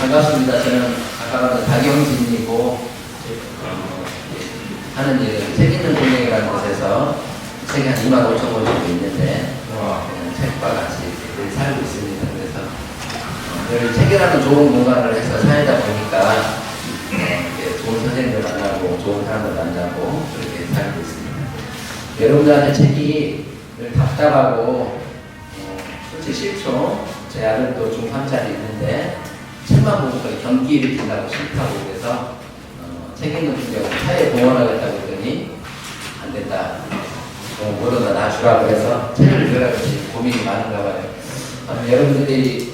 반갑습니다. 저는 아까 말한 박영진이고 하는 일은 책 있는 동네라는 곳에서 책이 한 2만 5천 권 정도 있는데 책과 같이 늘 살고 있습니다. 그래서 늘 책이라는 좋은 공간을 해서 살다 보니까 좋은 선생님들 만나고 좋은 사람들 만나고 그렇게 살고 있습니다. 여러분들한테 책이 늘 답답하고 솔직히 싫죠. 제 아들도 중3짜리 있는데 책만 보고 경기를 뛴다고 싫다고 그래서 책 읽는 경우 사회에 공헌하겠다고 그러더니 안 된다. 뭐로나 놔주라고 해서 책을 읽으라고 고민이 많은가 봐요. 여러분들이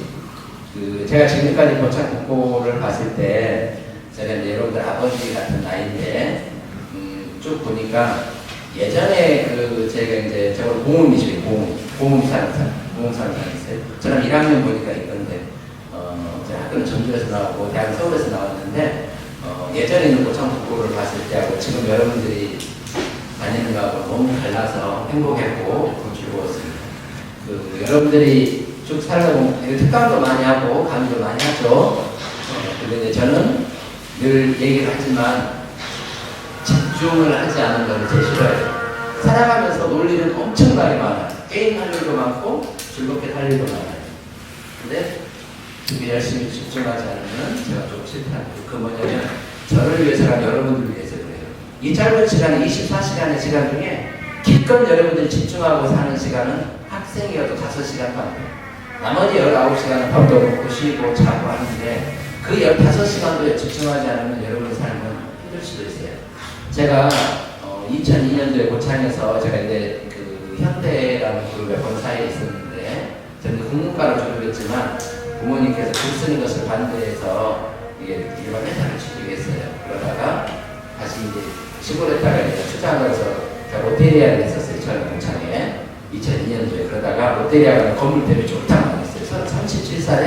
제가 지금까지 고창국고를 봤을 때 제가 이제 여러분들 아버지 같은 나이인데 쭉 보니까 예전에 제가 이제 저걸 공훈이시죠. 공훈상이었어요. 저는 1학년 보니까 있던데 제가 학교는 전주에서 나오고 대학 서울에서 나왔는데 예전에 있는 고창국고를 봤을 때하고 지금 여러분들이 다니는 거하고 너무 달라서 행복했고 즐거웠습니다. 여러분들이 쭉 살다 보면 특강도 많이 하고 강의도 많이 하죠. 근데 저는 늘 얘기를 하지만 집중을 하지 않은 걸 제일 싫어해요. 살아가면서 논리는 엄청나게 많아요. 게임할 일도 많고 즐겁게 살 일도 많아요. 근데 그게 열심히 집중하지 않으면 제가 좀 실패하고 그 뭐냐면 저를 위해서랑 여러분들을 위해서 그래요. 이 짧은 시간 24시간의 시간 중에 기껏 여러분들이 집중하고 사는 시간은 학생이어도 5시간만 나머지 19시간은 밥도 먹고 쉬고 자고 하는데 그 15시간도에 집중하지 않으면 여러분의 삶은 힘들 수도 있어요. 제가 2002년도에 고창에서 제가 이제 현대라는 그룹에 본사에 있었는데 저는 국문과를 졸업했지만 부모님께서 글 쓰는 것을 반대해서 이게 일반 회사를 취직했어요. 그러다가 다시 이제 시골에다가 이제 출장을 해서 롯데리아를 했었어요. 저는 고창에 2002년도에 그러다가 롯데리아가 건물 때문에 쫄딱 망했어요. 37살에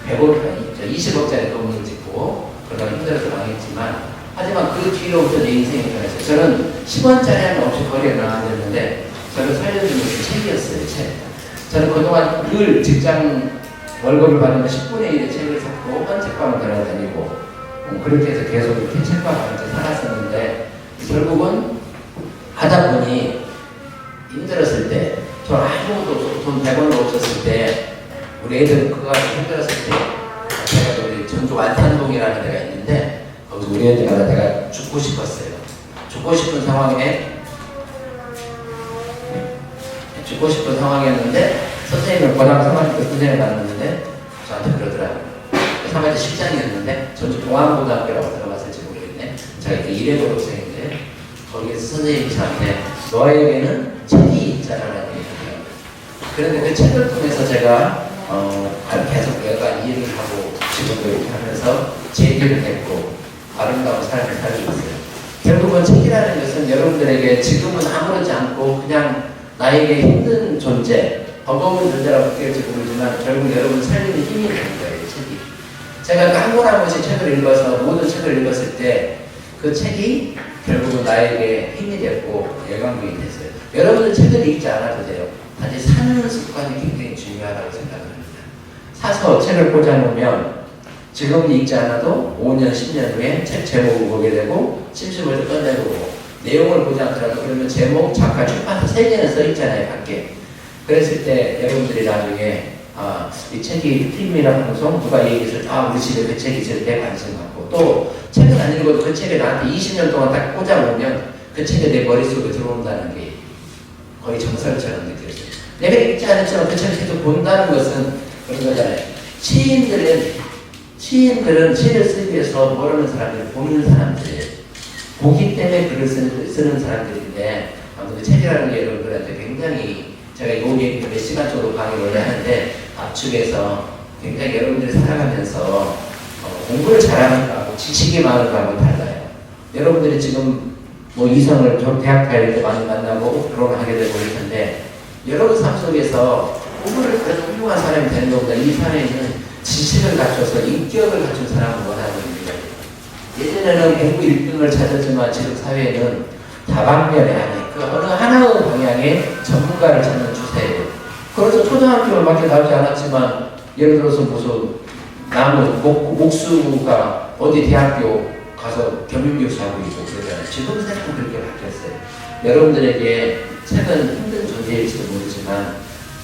20억짜리 건물을 짓고 그러다가 힘들어서 망했지만 하지만 그 뒤로부터 내 인생이 변했어요. 저는 10원짜리 하면 없이 거리에 나가는데 저를 살려주는 게 책이었어요. 책. 저는 그동안 늘 직장 월급을 받으면 10분의 1의 책을 샀고 헌책방을 돌아다니고 그렇게 해서 계속 이렇게 책방 가면서 살았었는데 결국은 하다 보니 힘들었을 때 저 아무것도 없고 돈 100원도 없었을 때 우리 애들 그거 가지고 힘들었을 때 제가 우리 전주 완탄동이라는 데가 있는데 거기서 우리 애들마다 내가 죽고 싶었어요. 죽고 싶은 상황이었는데 선생님을 고등학교 3학년 때 선생님을 만났는데 저한테 그러더라고요. 3학년 실장이었는데 전주 동안고등학교라고 들어갔을지 모르겠네. 제가 이제 1회 졸업생인데 거기에서 선생님이 저한테 너에게는 책이 있잖아라는 얘기를 해요. 그런데 그 책을 통해서 제가 계속 내가 이해를 하고 지금도 이렇게 하면서 제기를 했고 아름다운 삶을 살고 있어요. 결국은 책이라는 것은 여러분들에게 지금은 아무렇지 않고 그냥 나에게 힘든 존재, 버거운 존재라고 느낄지 모르지만 결국 여러분 살리는 힘이 되는 거예요, 책이. 제가 한 권 한 권씩 책을 읽어서 모든 책을 읽었을 때 그 책이 결국은 나에게 힘이 됐고 영향력이 됐어요. 여러분은 책을 읽지 않아도 돼요. 단지 사는 습관이 굉장히 중요하다고 생각을 합니다. 사서 책을 꽂아놓으면 지금 읽지 않아도 5년, 10년 후에 책 제목을 보게 되고 심심할 때 꺼내보고 내용을 보지 않더라도 그러면 제목, 작가, 출판사 3개는 써있잖아요, 밖에. 그랬을 때 여러분들이 나중에 이 책이 필름이라는 방송 누가 얘기했을 때 우리 집에 그 책이 있을 때 관심 갖고 또 책을 안 읽어도 그 책에 나한테 20년 동안 딱 꽂아보면 그 책이 내 머릿속에 들어온다는 게 거의 정설처럼 느껴져요. 내가 읽지 않았지만 그 책을 계속 본다는 것은 그런 거잖아요. 시인들은 시를 쓰기 위해서 모르는 사람들, 보는 사람들이에요. 보기 때문에 글을 쓰는 사람들인데 아무튼 책이라는 게 여러분들한테 굉장히 제가 여기 몇 시간 정도 강의를 하는데 압축해서 굉장히 여러분들이 살아가면서 공부를 잘하는 거하고 지식이 많은 거하고 달라요. 여러분들이 지금 뭐 이성을 대학 다닐 때 많이 만나고 결혼하게 되고 그럴 텐데 여러분 삶 속에서 공부를 그래도 훌륭한 사람이 되는 것보다 이 사회에는 지식을 갖춰서 인격을 갖춘 사람을 원하는 거예요. 예전에는 공부 1등을 찾았지만 지금 사회에는 다방면에 아니 그 어느 하나의 방향의 전문가를 찾는 추세예요. 그래서 초등학교밖에 나오지 않았지만 예를 들어서 무슨 남은 목수가 어디 대학교 가서 겸임교수하고 있고 그러잖아요. 지금 세상은 그렇게 바뀌었어요. 여러분들에게 책은 힘든 존재일지도 모르지만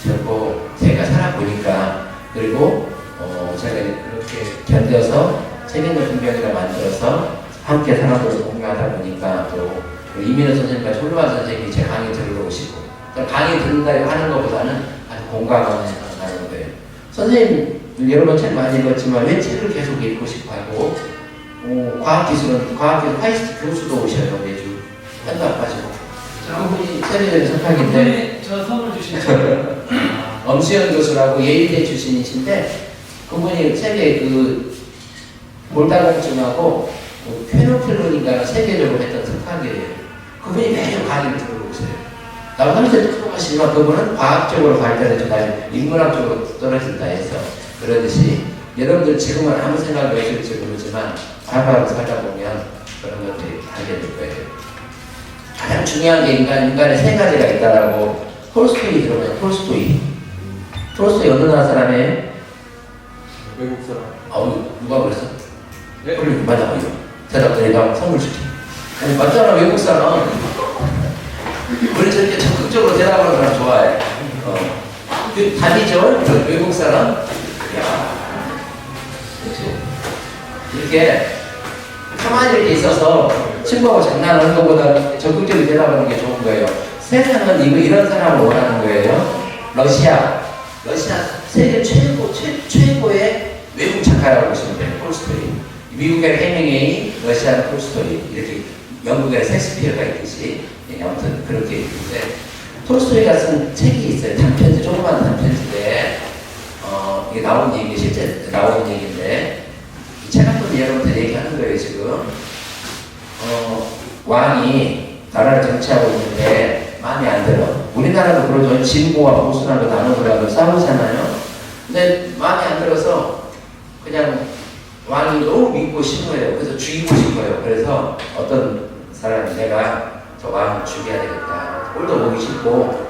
결코 제가 살아보니까 그리고 제가 이렇게 견뎌서 책임을 분명히라 만들어서 함께 사람들을 공유하다 보니까 또 이민호 선생님과 홀로와 선생님이 제 강의 들으러 오시고 강의 듣는다 하는 것보다는 아주 공감하는 나는 거예요. 선생님 여러 번 책 많이 읽었지만 왜 책을 계속 읽고 싶어하고 과학기술은 화이스트 교수도 오셔요. 매주 한도 안 빠지고 그분이 세계적인 석학인데 저 선물 주신 분 엄수영 교수라고 예의대 출신이신데 그분이 세계 그 골다공증하고 쾌노필론인가를 세계적으로 했던 석학이에요. 그분이 매주 강의를 들어오세요. 나도 사실 똑똑하시지만 그분은 과학적으로 발달해서 인문학적으로 떨어진다 해서 그러듯이 여러분들 지금은 아무 생각이 왜 들지 모르지만 바로 살다 보면 그런 것들이 알게 될 거예요. 가장 중요한 게 인간의 세 가지가 있다라고 톨스토이 들어봐요. 톨스토이 어느 나라 사람이에요? 외국 사람. 누가 그랬어? 네? 그래 맞아. 대답 내가 선물 줄게. 아니 맞잖아 외국 사람. 우리 저렇게 적극적으로 대답하는 사람 좋아해. 그 답이죠. 외국 사람. 야, 그렇지. 이렇게 가만히 이렇게 있어서 친구하고 장난하는 것보다 적극적으로 대답하는 게 좋은 거예요. 세상은 이런 사람을 원하는 거예요. 러시아 세계 최고의 외국 작가라고 보시면 돼요. 톨스토이. 미국의 헤밍웨이, 러시아는 톨스토이. 이렇게 영국의 셰익스피어가 있듯이 아무튼 그렇게 있는데 톨스토이가 쓴 책이 있어요. 단편지, 조그만 단편지인데 이게 나온 얘기, 실제 나온 얘기인데 이 책 한 번 여러분한테 얘기하는 거예요. 지금 왕이 나라를 정치하고 있는데 마음에 안 들어. 우리나라도 그러죠. 진보와 보수라고 나누더라도 싸우잖아요. 근데 마음에 안 들어서 그냥 왕이 너무 믿고 싶어요. 그래서 죽이고 싶어요. 그래서 어떤 사람이 내가 저 왕을 죽여야 되겠다. 꼴도 보기 싫고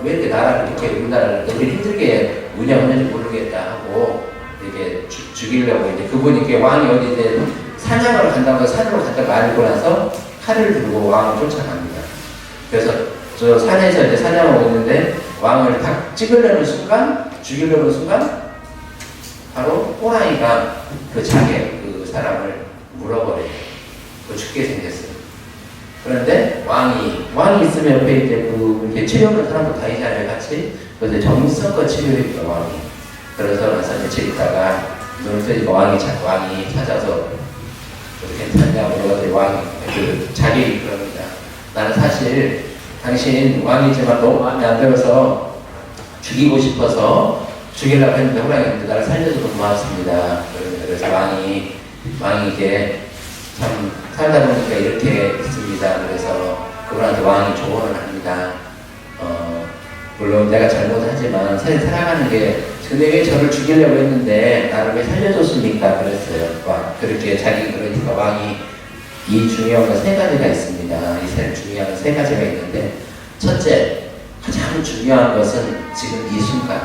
왜 이렇게 나라를 이렇게 우리나라를 우리 힘들게 운영하는지 모르겠다 하고 이렇게 죽이려고 이제 그분이 이렇게 왕이 어디에 사냥을 간다고 산으로 갔다가 알고 나서 칼을 들고 왕을 쫓아갑니다. 그래서 저 산에서 이제 사냥하고 있는데 왕을 딱 찍으려는 순간, 죽이려는 순간 바로 호랑이가 그 자기 그 사람을 물어버려요. 그 죽게 생겼어요. 그런데 왕이 있으면 옆에 이제 이렇게 치료하는 사람도 다 있잖아요, 같이. 그래서 정성껏 치료했죠, 왕이. 그래서 나서 며칠 있다가 눈을 뜨니까 왕이 찾아서 어떻게 괜찮냐고 물어봤더니 왕이 자기 그럽니다. 나는 사실 당신 왕이지만 너무 마음에 안 들어서 죽이고 싶어서 죽이려고 했는데 호랑이가 나를 살려줘서 고맙습니다. 그래서 왕이 이게 참 살다 보니까 이렇게 있습니다. 그래서 그분한테 왕이 조언을 합니다. 물론 내가 잘못하지만 사실 살아가는 게 근데 왜 저를 죽이려고 했는데 나를 왜 살려줬습니까? 그랬어요. 그렇게 그러니까 왕이 이 중요한 거 세 가지가 있습니다. 이 중요한 거 세 가지가 있는데 첫째, 가장 중요한 것은 지금 이 순간.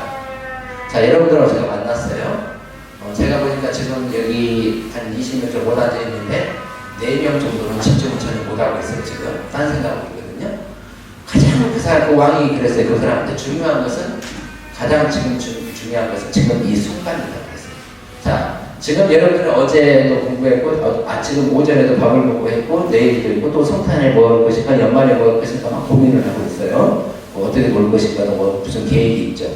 자, 여러분들하고 제가 만났어요. 제가 보니까 지금 여기 한 20명 정도 못 앉아 있는데 4명 정도는 집중을 전혀 못하고 있어요. 지금 딴 생각하고 있거든요. 가장 그 왕이 그랬어요. 그 사람한테 중요한 것은 가장 지금 중요한 것은 지금 이 순간이라고 했어요. 자, 지금 여러분들은 어제도 공부했고, 지금 오전에도 밥을 먹고 했고, 내일도 있고, 또 성탄에 뭐 할 것인가, 연말에 뭐 할 것인가 막 고민을 하고 있어요. 뭐 어떻게 놀 것인가, 뭐 무슨 계획이 있죠.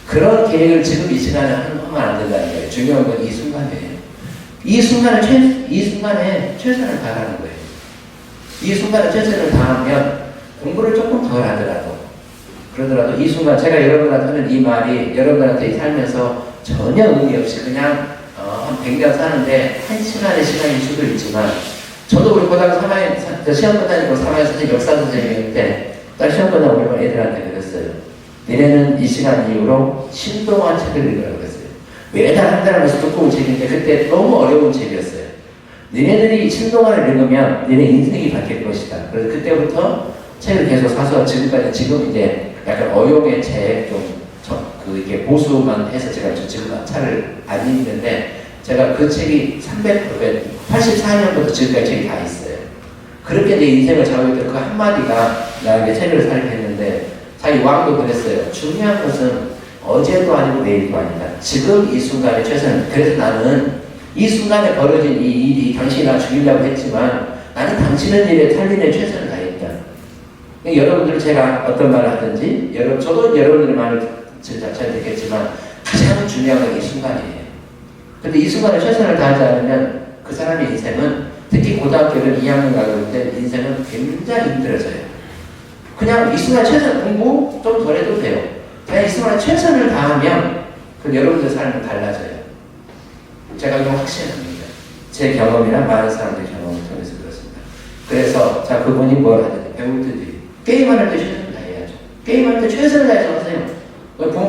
그런 계획을 지금 이 시간에 하면 안 된다는 거예요. 중요한 건 이 순간이에요. 이 순간에 최선을 다하는 거예요. 이 순간에 최선을 다하면 공부를 조금 덜 하더라도, 그러더라도 이 순간 제가 여러분한테 하는 이 말이 여러분한테 살면서 전혀 의미 없이 그냥 한 100년 사는데 한 시간의 시간일 수도 있지만 저도 우리 고등학교 3학년 시험 끝나니까 3학년 선생님 역사 선생님인데 딱 시험 끝나고 우리 애들한테 그랬어요. 니네는 이 시간 이후로 신동한 책을 읽으라고 그랬어요. 매달 한 달 하면서 두꺼운 책인데 그때 너무 어려운 책이었어요. 니네들이 신동안을 읽으면 니네 인생이 바뀔 것이다. 그래서 그때부터 책을 계속 사서 지금 이제 약간 어용의 책 이렇게 보수만 해서 제가 지금 차를 안 읽는데 제가 그 책이 84년부터 지금까지 책이 다 있어요. 그렇게 내 인생을 잡을 때 그 한마디가 나에게 책을 살게 했는데, 자기 왕도 그랬어요. 중요한 것은 어제도 아니고 내일도 아니다. 지금 이 순간에 최선을. 그래서 나는 이 순간에 벌어진 이 일이 당신이 나 죽이려고 했지만 나는 당신의 일에 살리는 최선을 다했다. 여러분들 제가 어떤 말을 하든지, 저도 여러분들의 말을 잘 듣겠지만 가장 중요한 건 이 순간이에요. 근데 이 순간에 최선을 다하지 않으면 그 사람의 인생은, 특히 고등학교를 2학년 가고 있을 때 인생은 굉장히 힘들어져요. 그냥 이 순간 최선, 공부 좀 덜 해도 돼요. 그냥 이 순간에 최선을 다하면 그 여러분들 삶은 달라져요. 제가 이거 확신합니다. 제 경험이나 많은 사람들의 경험을 통해서 그렇습니다. 그래서 자, 그분이 뭘 하든지 배우들이 게임할 때 최선을 다해야죠. 게임할 때 최선을 다해서 하세요.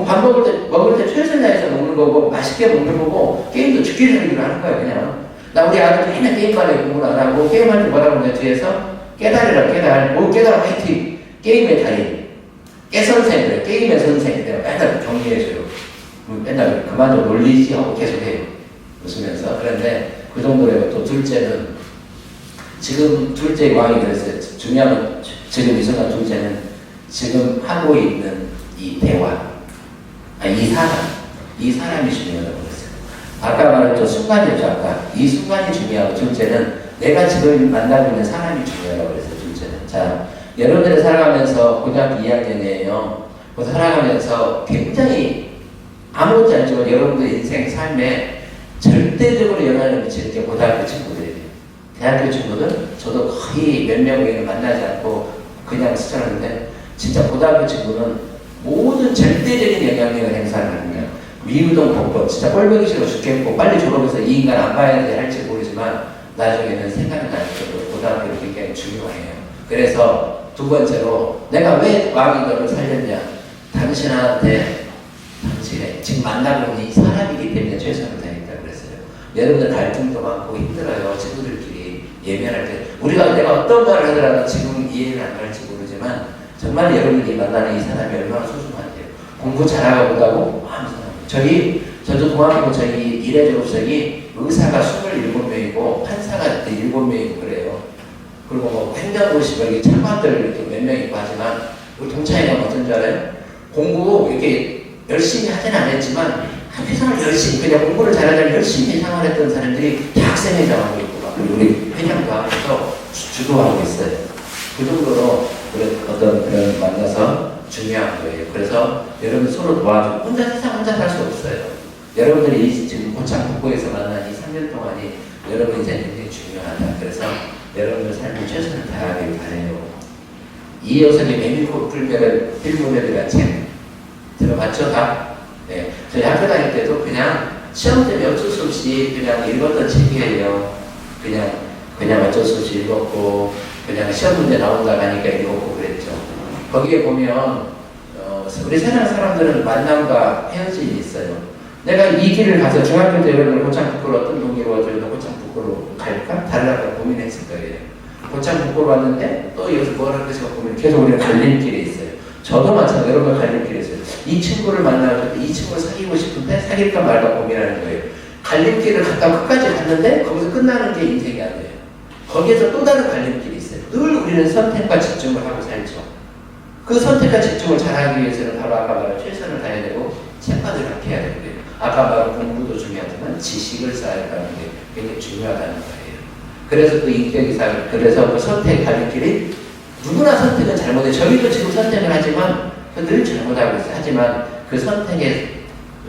밥 먹을 때 최선을 다해서 먹는 거고, 맛있게 먹는 거고, 게임도 죽기 살기로 하는 거예요. 그냥 나 우리 아들 맨날 게임만 해, 공부를 안 하고. 게임할 때 뭐라고 하냐, 뒤에서 깨달으라, 깨달. 뭐 깨달아, 화이팅. 게임의 달인, 깨선생, 게임의 선생. 내가 맨날 정리해줘요. 맨날 그만 좀 놀리지 하고 계속해요. 웃으면서. 그런데 그 정도예요. 또 둘째는, 지금 둘째 왕이 그랬어요. 중요한 건 지금 이 순간 둘째는 지금 하고 있는 이 대화, 이 사람이 중요하다고 그랬어요. 아까 말했죠. 순간이었죠. 아까 이 순간이 중요하고, 둘째는 내가 지금 만나고 있는 사람이 중요하다고 그랬어요. 둘째는. 자, 여러분들이 살아가면서 고등학교 2학년이에요. 살아가면서 굉장히 아무것도 아니지만 여러분들 인생 삶에 절대적으로 영향을 미치는 게 고등학교 친구들이에요. 대학교 친구들, 저도 거의 몇 명을 만나지 않고 그냥 스쳐놨는데, 진짜 고등학교 친구는 모든 절대적인 영향력을 행사하는 거예요. 미우동 법법, 진짜 꼴보기 싫어 죽겠고 빨리 졸업해서 이 인간 안 봐야 돼 할지 모르지만 나중에는 생각이 나는 정도로 고등학교가 굉장히 중요해요. 그래서 두 번째로, 내가 왜 왕이 너를 살렸냐? 당신한테, 당신의 지금 만나고 있는 이 사람이기 때문에 최선을 다했다고 그랬어요. 여러분들 갈등도 많고 힘들어요. 친구들끼리 예면할 때. 내가 어떤 말을 하더라도 지금 이해는 안 갈지 모르지만 정말 여러분들이 만나는 이 사람이 얼마나 소중한데요. 공부 잘하고 보다고 저도 동학이고 저희 이래 졸업생이 의사가 27명이고 판사가 7명이고 그래요. 그리고 뭐 행정고시 여기 차관들 이렇게 몇 명 있고 하지만, 우리 동창회가 어떤 줄 알아요? 공부 이렇게 열심히 하지는 않았지만 회장을 열심히, 그냥 공부를 잘하려면 열심히 회장을 했던 사람들이 대학생회장하고 있고, 그리고 우리 회장도 하면서 주도하고 있어요. 그 정도로 그런 만나서 중요한 거예요. 그래서 여러분 서로 도와주고, 혼자 살 수 없어요. 여러분들이 지금 고창북구에서 만난 이 3년 동안이 여러분 인생 굉장히 중요하다. 그래서 여러분들 삶에 최선을 다하길 바래요. 이효석의 메밀꽃 불멸의 필모델이라는 책 들어봤죠? 다? 네. 저희 학교 다닐 때도 그냥 시험 때문에 어쩔 수 없이 그냥 읽었던 책이에요. 그냥 어쩔 수 없이 읽었고, 그냥 시험 문제 나온다고 하니까 읽었고 그랬죠. 거기에 보면 우리 세상 사람들은 만남과 헤어짐이 있어요. 내가 이 길을 가서 중학교 때 여러분들 고창북구로 어떤 동기로 저희도 고창북구로 갈까? 달라고 고민했을 거예요. 고창북구로 왔는데 또 여기서 뭘 할 것인가 고민, 계속 우리가 갈림길에 있어요. 저도 마찬가지로 여러분 갈림길에 있어요. 이 친구를 만나서 이 친구를 사귀고 싶은데 사귈까 말까 고민하는 거예요. 갈림길을 갔다 끝까지 갔는데 거기서 끝나는 게 인생이 아니에요. 거기에서 또 다른 갈림길이 있어요. 늘 우리는 선택과 집중을 하고 살죠. 그 선택과 집중을 잘하기 위해서는 바로 아까 말한 최선을 다해야 되고 책과를 학해야 되고요. 아까 말한 공부도 중요하지만 지식을 쌓아야 하는 게 굉장히 중요하다는 거예요. 그래서 그 인격이 그래서 그 선택 갈림길이, 누구나 선택은 잘못해. 저희도 지금 선택을 하지만 늘 잘못하고 있어요. 하지만 그 선택의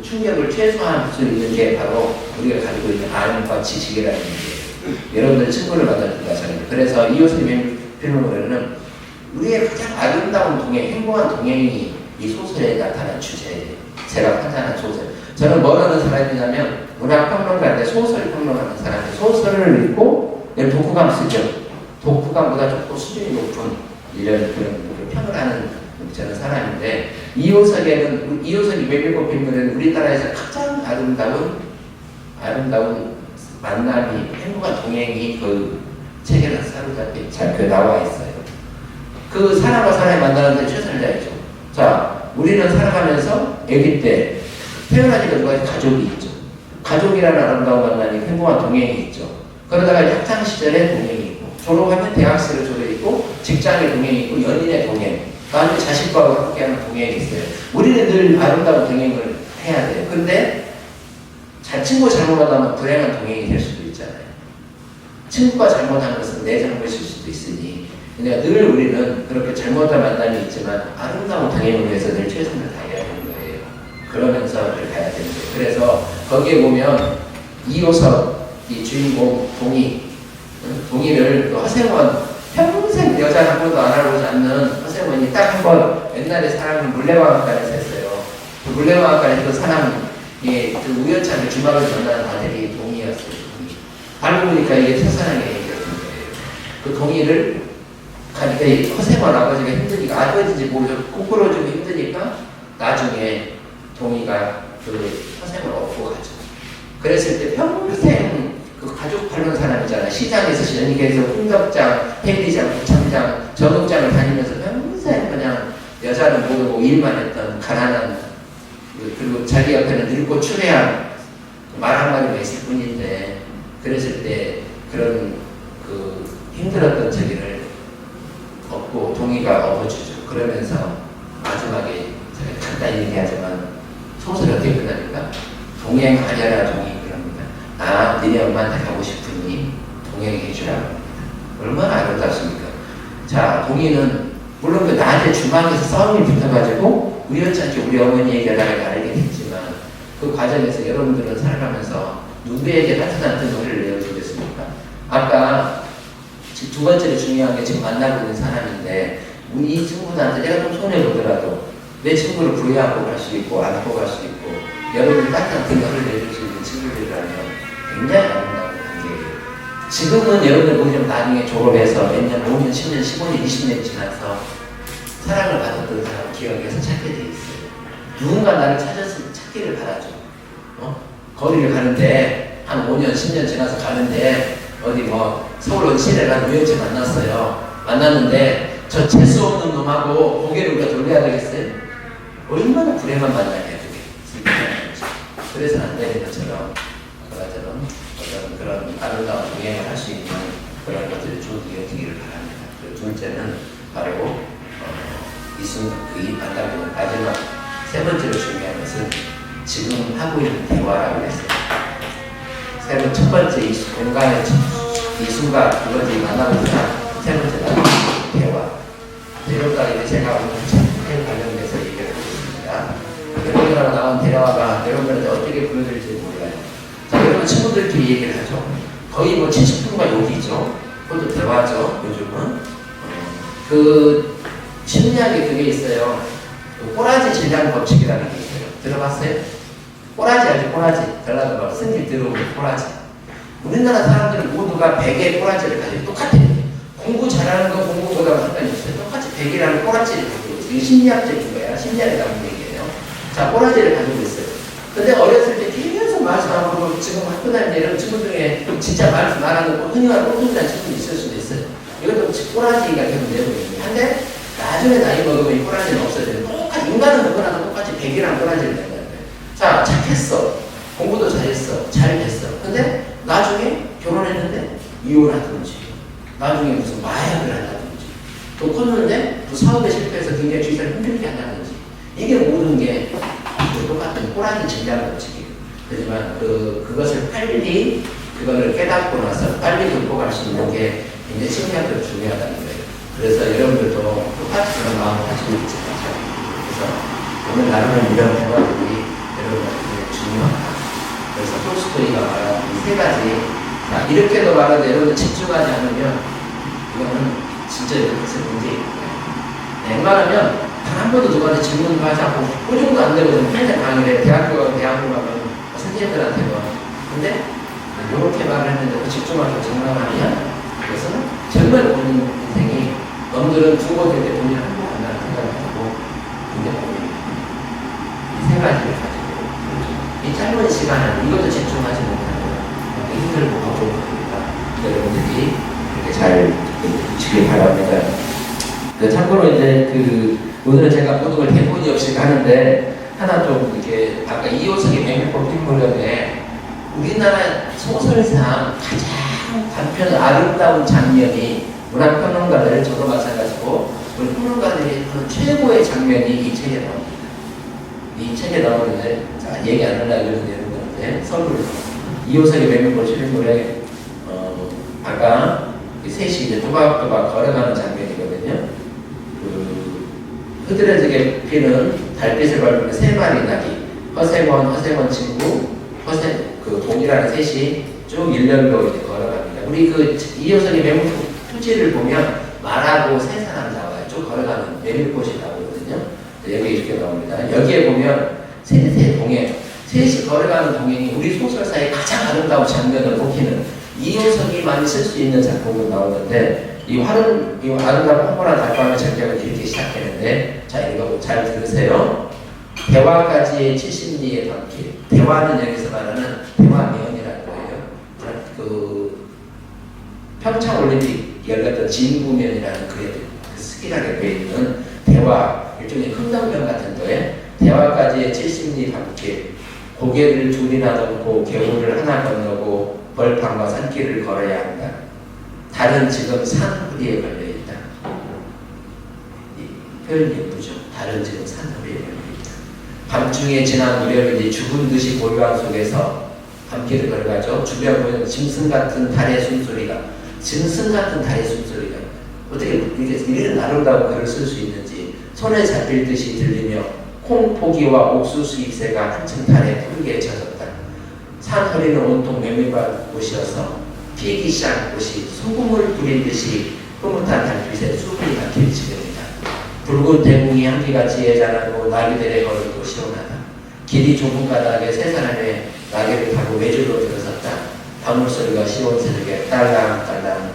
충격을 최소화할 수 있는 게 바로 우리가 가지고 있는 안과 지식이라는 얘기예요. 여러분들 친구를 만났다고 하잖아요. 그래서 이효수님의 필모델은 우리의 가장 아름다운 동행, 행복한 동행이 이 소설에 나타난 주제예요. 제가 판단한 소설. 저는 뭘 하는 사람이냐면 문학평론가인데 소설 평론하는 사람인데, 소설을 읽고 독후감 쓰죠. 독후감보다 조금 수준이 높은 이런 그런 평을 하는 저는 사람인데, 이효석이 메밀꽃 필모델은 우리나라에서 가장 아름다운 만남이, 행복한 동행이 그 책에는 사로잡혀 잘 나와 있어요. 그 사람과 사람이 만나는데 최선을 다해죠. 자, 우리는 살아가면서 아기 때 태어나니까 누가 가족이 있죠. 가족이라는 아름다운 만남이 행복한 동행이 있죠. 그러다가 학창 시절에 동행이 있고, 졸업하면 대학생을 졸업해 있고, 직장의 동행이 있고, 연인의 동행, 나한테 자식과 함께하는 동행이 있어요. 우리는 늘 아름다운 동행을 해야 돼요. 근데 친구 잘못하면 불행한 동행이 될 수도 있잖아요. 친구가 잘못한 것은 내 잘못일 수도 있으니, 그러니까 늘 우리는 그렇게 잘못한 만남이 있지만 아름다운 동행을 위해서 늘 최선을 다해야 되는 거예요. 그러면서 가야 되는 거예요. 그래서 거기에 보면 이호섭 이 주인공 동의를 허생원 평생 여자 한 번도 안 알아보지 않는 허생원이 딱 한 번 옛날에 사람을 물레방앗간에서 했어요. 그 물레방앗간에서 그 사람이 그 우연찮게 주막을 전하는 아들이 동의였어요. 알고 보니까 이게 첫사랑의 얘기였던 거예요. 그 동의를 가니까 이 허생원 아버지가 힘드니까 아버지인지 모르죠. 꼬꾸러지고 힘드니까 나중에 동의가 그 허생을 얻고 가죠. 그랬을 때 평생 그 가족 팔는 사람이잖아요. 시장에서 연희계에서 홍덕장, 헬리장, 부창장, 전옥장을 다니면서 평생 그냥 여자는 모르고 일만 했던 가난한, 그리고 자기 옆에는 늙고 추레한 말 한마디가 있을 뿐인데, 그랬을 때 그런 그 힘들었던 자기를 얻고 동의가 업어주죠. 그러면서 마지막에 제가 간단히 얘기하지만 소설이 어떻게 끝납니까? 동행하려라 동의 그럽니다. 나 너네 엄마한테 가고 싶으니 동행해 주라고 합니다. 얼마나 아름답습니까? 자, 동의는 물론 그 나한테 주막에서 싸움이 붙어가지고 우연찮게 우리 어머니 얘기하다가 알게 됐지만, 그 과정에서 여러분들은 살아가면서 누구에게 따뜻한 노래를 내어주겠습니까? 아까 두 번째로 중요한 게 지금 만나고 있는 사람인데, 이 친구들한테 내가 좀 손해보더라도 내 친구를 부여하고 갈 수 있고 안고 갈 수 있고 여러분이 따뜻한 등을 내줄 수 있는 친구들이라면 굉장히 아름다운 관계예요. 지금은 여러분들 보시면 나중에 졸업해서 몇 년, 5년, 10년, 15년, 20년이 지나서 사랑을 받았던 사람 기억해서 찾게 돼 있어요. 누군가 나를 찾기를 바라죠. 거리를 가는데 한 5년, 10년 지나서 가는데 어디 서울 어디시래라 우연치 만났어요. 만났는데 저 재수 없는 놈하고 고개를 우리가 돌려야 되겠어요? 얼마나 불행한 만남이야 그게. 그래서 안 되는 것처럼 그런 그런 아름다운 동행을 할 수 있는 그런 것들이 좀 이어지기를 바랍니다. 그리고 둘째는 바로 이 만남의 마지막 세 번째로 중요한 것은 지금 하고 있는 대화라고 했어요. 첫 번째 이 공간의 이 순간 두 번째 만나고 있는 세 번째는 대화. 여러분과 제가 오늘 책에 관련돼서 얘기를 해보겠습니다. 여러분들하고 나온 대화가 여러분들한테 어떻게 보여드릴지 몰라요. 자, 여러분 친구들끼리 얘기를 하죠. 거의 70%가 욕이죠. 그것도 대화죠. 요즘은 그 심리학에 그게 있어요. 그 꼬라지 질량 법칙이라는 게 있어요. 들어봤어요? 꼬라지 알죠? 꼬라지. 전라도 말 승질 들어오는 꼬라지. 우리나라 사람들은 모두가 100의 꼬라지를 가지고 똑같아요. 공부 잘하는 거 공부보다 상관이 없어요. 똑같이 100이라는 꼬라지를 가지고 있어요. 이게 심리학적인 거야. 심리학에 나오는 얘기예요. 자, 꼬라지를 가지고 있어요. 근데 어렸을 때 계속 말씀 안 하고 지금 학교 다닐 때 이런 친구 중에 진짜 말하는 거 흔히 말하는 꼴통이라는 친구도 있을 수도 있어요. 이것도 꼬라지가 계속 내보이는 거예요. 근데 나중에 나이 먹으면 이 꼬라지는 없어져요. 똑같이 인간은 누구나 똑같이 100이라는 꼬라지를 낸다는 거예요. 자, 착했어. 공부도 잘했어. 잘 됐어. 근데 나중에 결혼했는데 이혼하든지 나중에 무슨 마약을 한다든지 또 컸는데 또 사업에 실패해서 굉장히 주위사를 힘들게 한다든지 이게 모든 게 똑같은 꼬라지 질량 법칙이에요. 하지만 그것을 빨리 그거를 깨닫고 나서 빨리 극복할 수 있는 게 굉장히 심리학적으로 중요하다는 거예요. 그래서 여러분들도 똑같이 그런 마음을 가지고 있지 않죠. 그래서 오늘 나누는 이런 대화들이 여러분한테 중요하다. 그래서 톨스토이가 말한 이 세 가지, 이렇게도 말하는데 여러분 집중하지 않으면 이거는 진짜 여러분의 문제일 거예요. 웬만하면 단 한 번도 누구한테 질문도 하지 않고 호중도 안 되거든요. 평생 강의를 대학교 가면 선생님들한테 근데 이렇게 말을 했는데 집중하고 정말 그래서 정말 본인 인생이 남들은 중고될 때 본인을 행복한다는 생각을 하고 굉장히 이 세 가지를 가지고 이 짧은 시간은 이것도 집중하지 못하면 힘들고 걱정됩니다. 여러분들이 이렇게 잘 지키길 바랍니다. 참고로 이제 오늘은 제가 모든 걸 대본이 없이 가는데 하나 좀 이렇게 아까 이호석의 맹일법 뒷문장에 우리나라 소설상 가장 단편 아름다운 장면이 문학평론가들, 저도 마찬가지고 우리 평론가들이 하는 최고의 장면이 이 책에 나옵니다. 이 책에 나오는데, 자, 얘기 안 하려고 내는 건데, 선물. 이호석의 메밀꽃 실물에, 아까 셋이 이제 또박또박 걸어가는 장면이거든요. 흐드러지게 피는 달빛을 밟으면 세 마리 낙이, 허세권 친구, 동이라는 셋이 쭉 일렬로 이제 걸어갑니다. 우리 이호석의 메밀꽃 표지를 보면 말하고 세 사람 나와요. 쭉 걸어가는 메밀꽃이 나오거든요. 여기 이렇게 나옵니다. 여기에 보면 세 동행, 셋이 걸어가는 동행이 우리 소설사의 가장 아름다운 장면을 보기는 이호석이 많이 쓸 수 있는 작품으로 나오는데 이 아름다운 황홀한 달밤의 장면을 이렇게 시작했는데, 자, 이거 잘 들으세요. 대화까지의 70리의 밤길. 대화는 여기서 말하는 대화면이라는 거예요. 평창올림픽 열렸던 진구면이라는 그 스키락에 돼 있는 대화, 일종의 흥정면 같은 거에 대화까지의 70리 밤길. 고개를 둘이나 넘고 개울을 하나 건너고 벌판과 산길을 걸어야 한다. 달은 지금 산 뿌리에 걸려있다. 이 표현이 예쁘죠? 달은 지금 산 뿌리에 걸려있다. 밤중에 지난 무렵이니 죽은 듯이 고요한 속에서 밤길을 걸어가죠. 주변 보이는 짐승 같은 달의 숨소리가, 어떻게 이런 아름다운 글을 쓸 수 있는지 손에 잡힐 듯이 들리며 콩포기와 옥수수 잎새가 한층 달에 푸르게 젖었다. 산허리는 온통 메밀밭 꽃이어서 피기 시작한 꽃이 소금을 뿌린 듯이 흐뭇한 달빛에 수분이 박힌 지경이다. 붉은 대궁이 한기같이 예전하고 나귀들의 걸음도 시원하다. 길이 좁은 가닥에 세 사람의 나귀를 타고 외줄로 들어섰다. 방울소리가 시원스럽게 딸랑딸랑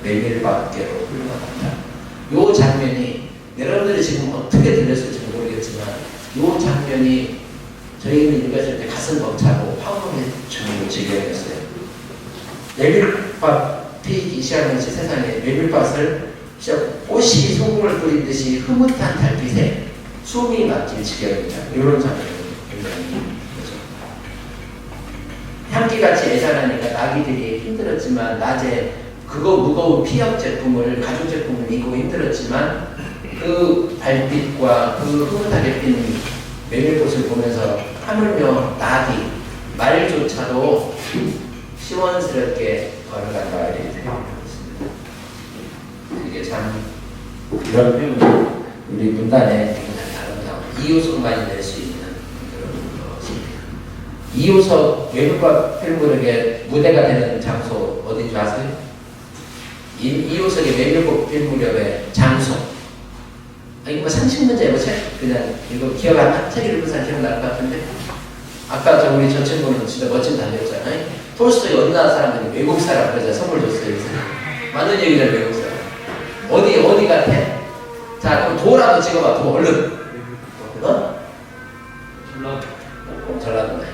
메밀밭계로 흘러갔다. 요 장면이 여러분들이 지금 어떻게 들렸을지 모르겠지만 요 장면이 저희는 읽었을 때 가슴 벅차고 화음의 주문을 지경했어요. 메밀밭 피기 시작하면서 세상에 메밀밭을 꽃이 소금을 뿌린 듯이 흐뭇한 달빛에 숨이 막힐 지경입니다. 이런 장면이 굉장히 그렇죠. 향기같이 애잔하니까 나귀들이 힘들었지만 낮에 그거 무거운 피혁 제품을, 가죽 제품을 입고 힘들었지만 그 달빛과 그 흐뭇하게 핀 메밀꽃을 보면서 하물며 나귀, 말조차도 시원스럽게 걸어간다 이렇게 생각했습니다. 이게 참 이런 표현이 우리 문단에 굉장히 아름다운 이호석만이 낼 수 있는 그런 것입니다. 이호석 외국과 필무력의 무대가 되는 장소 어딘지 아세요? 이호석의 메밀꽃 필무력의 장소. 이거 뭐 상식문제 뭐 책 그냥 이거 기억 안 나? 책 읽으면서 기억날 것 같은데 아까 우리 저 친구는 진짜 멋진 단계였잖아요. 톨스토이 어디 나라 사람들이 외국 사람 그래서 선물 줬어요. 그래서 맞는 얘기를 외국 사람. 어디 같아? 자 그럼 도라도 찍어봐. 도 얼른. 어? 전라도 아니야.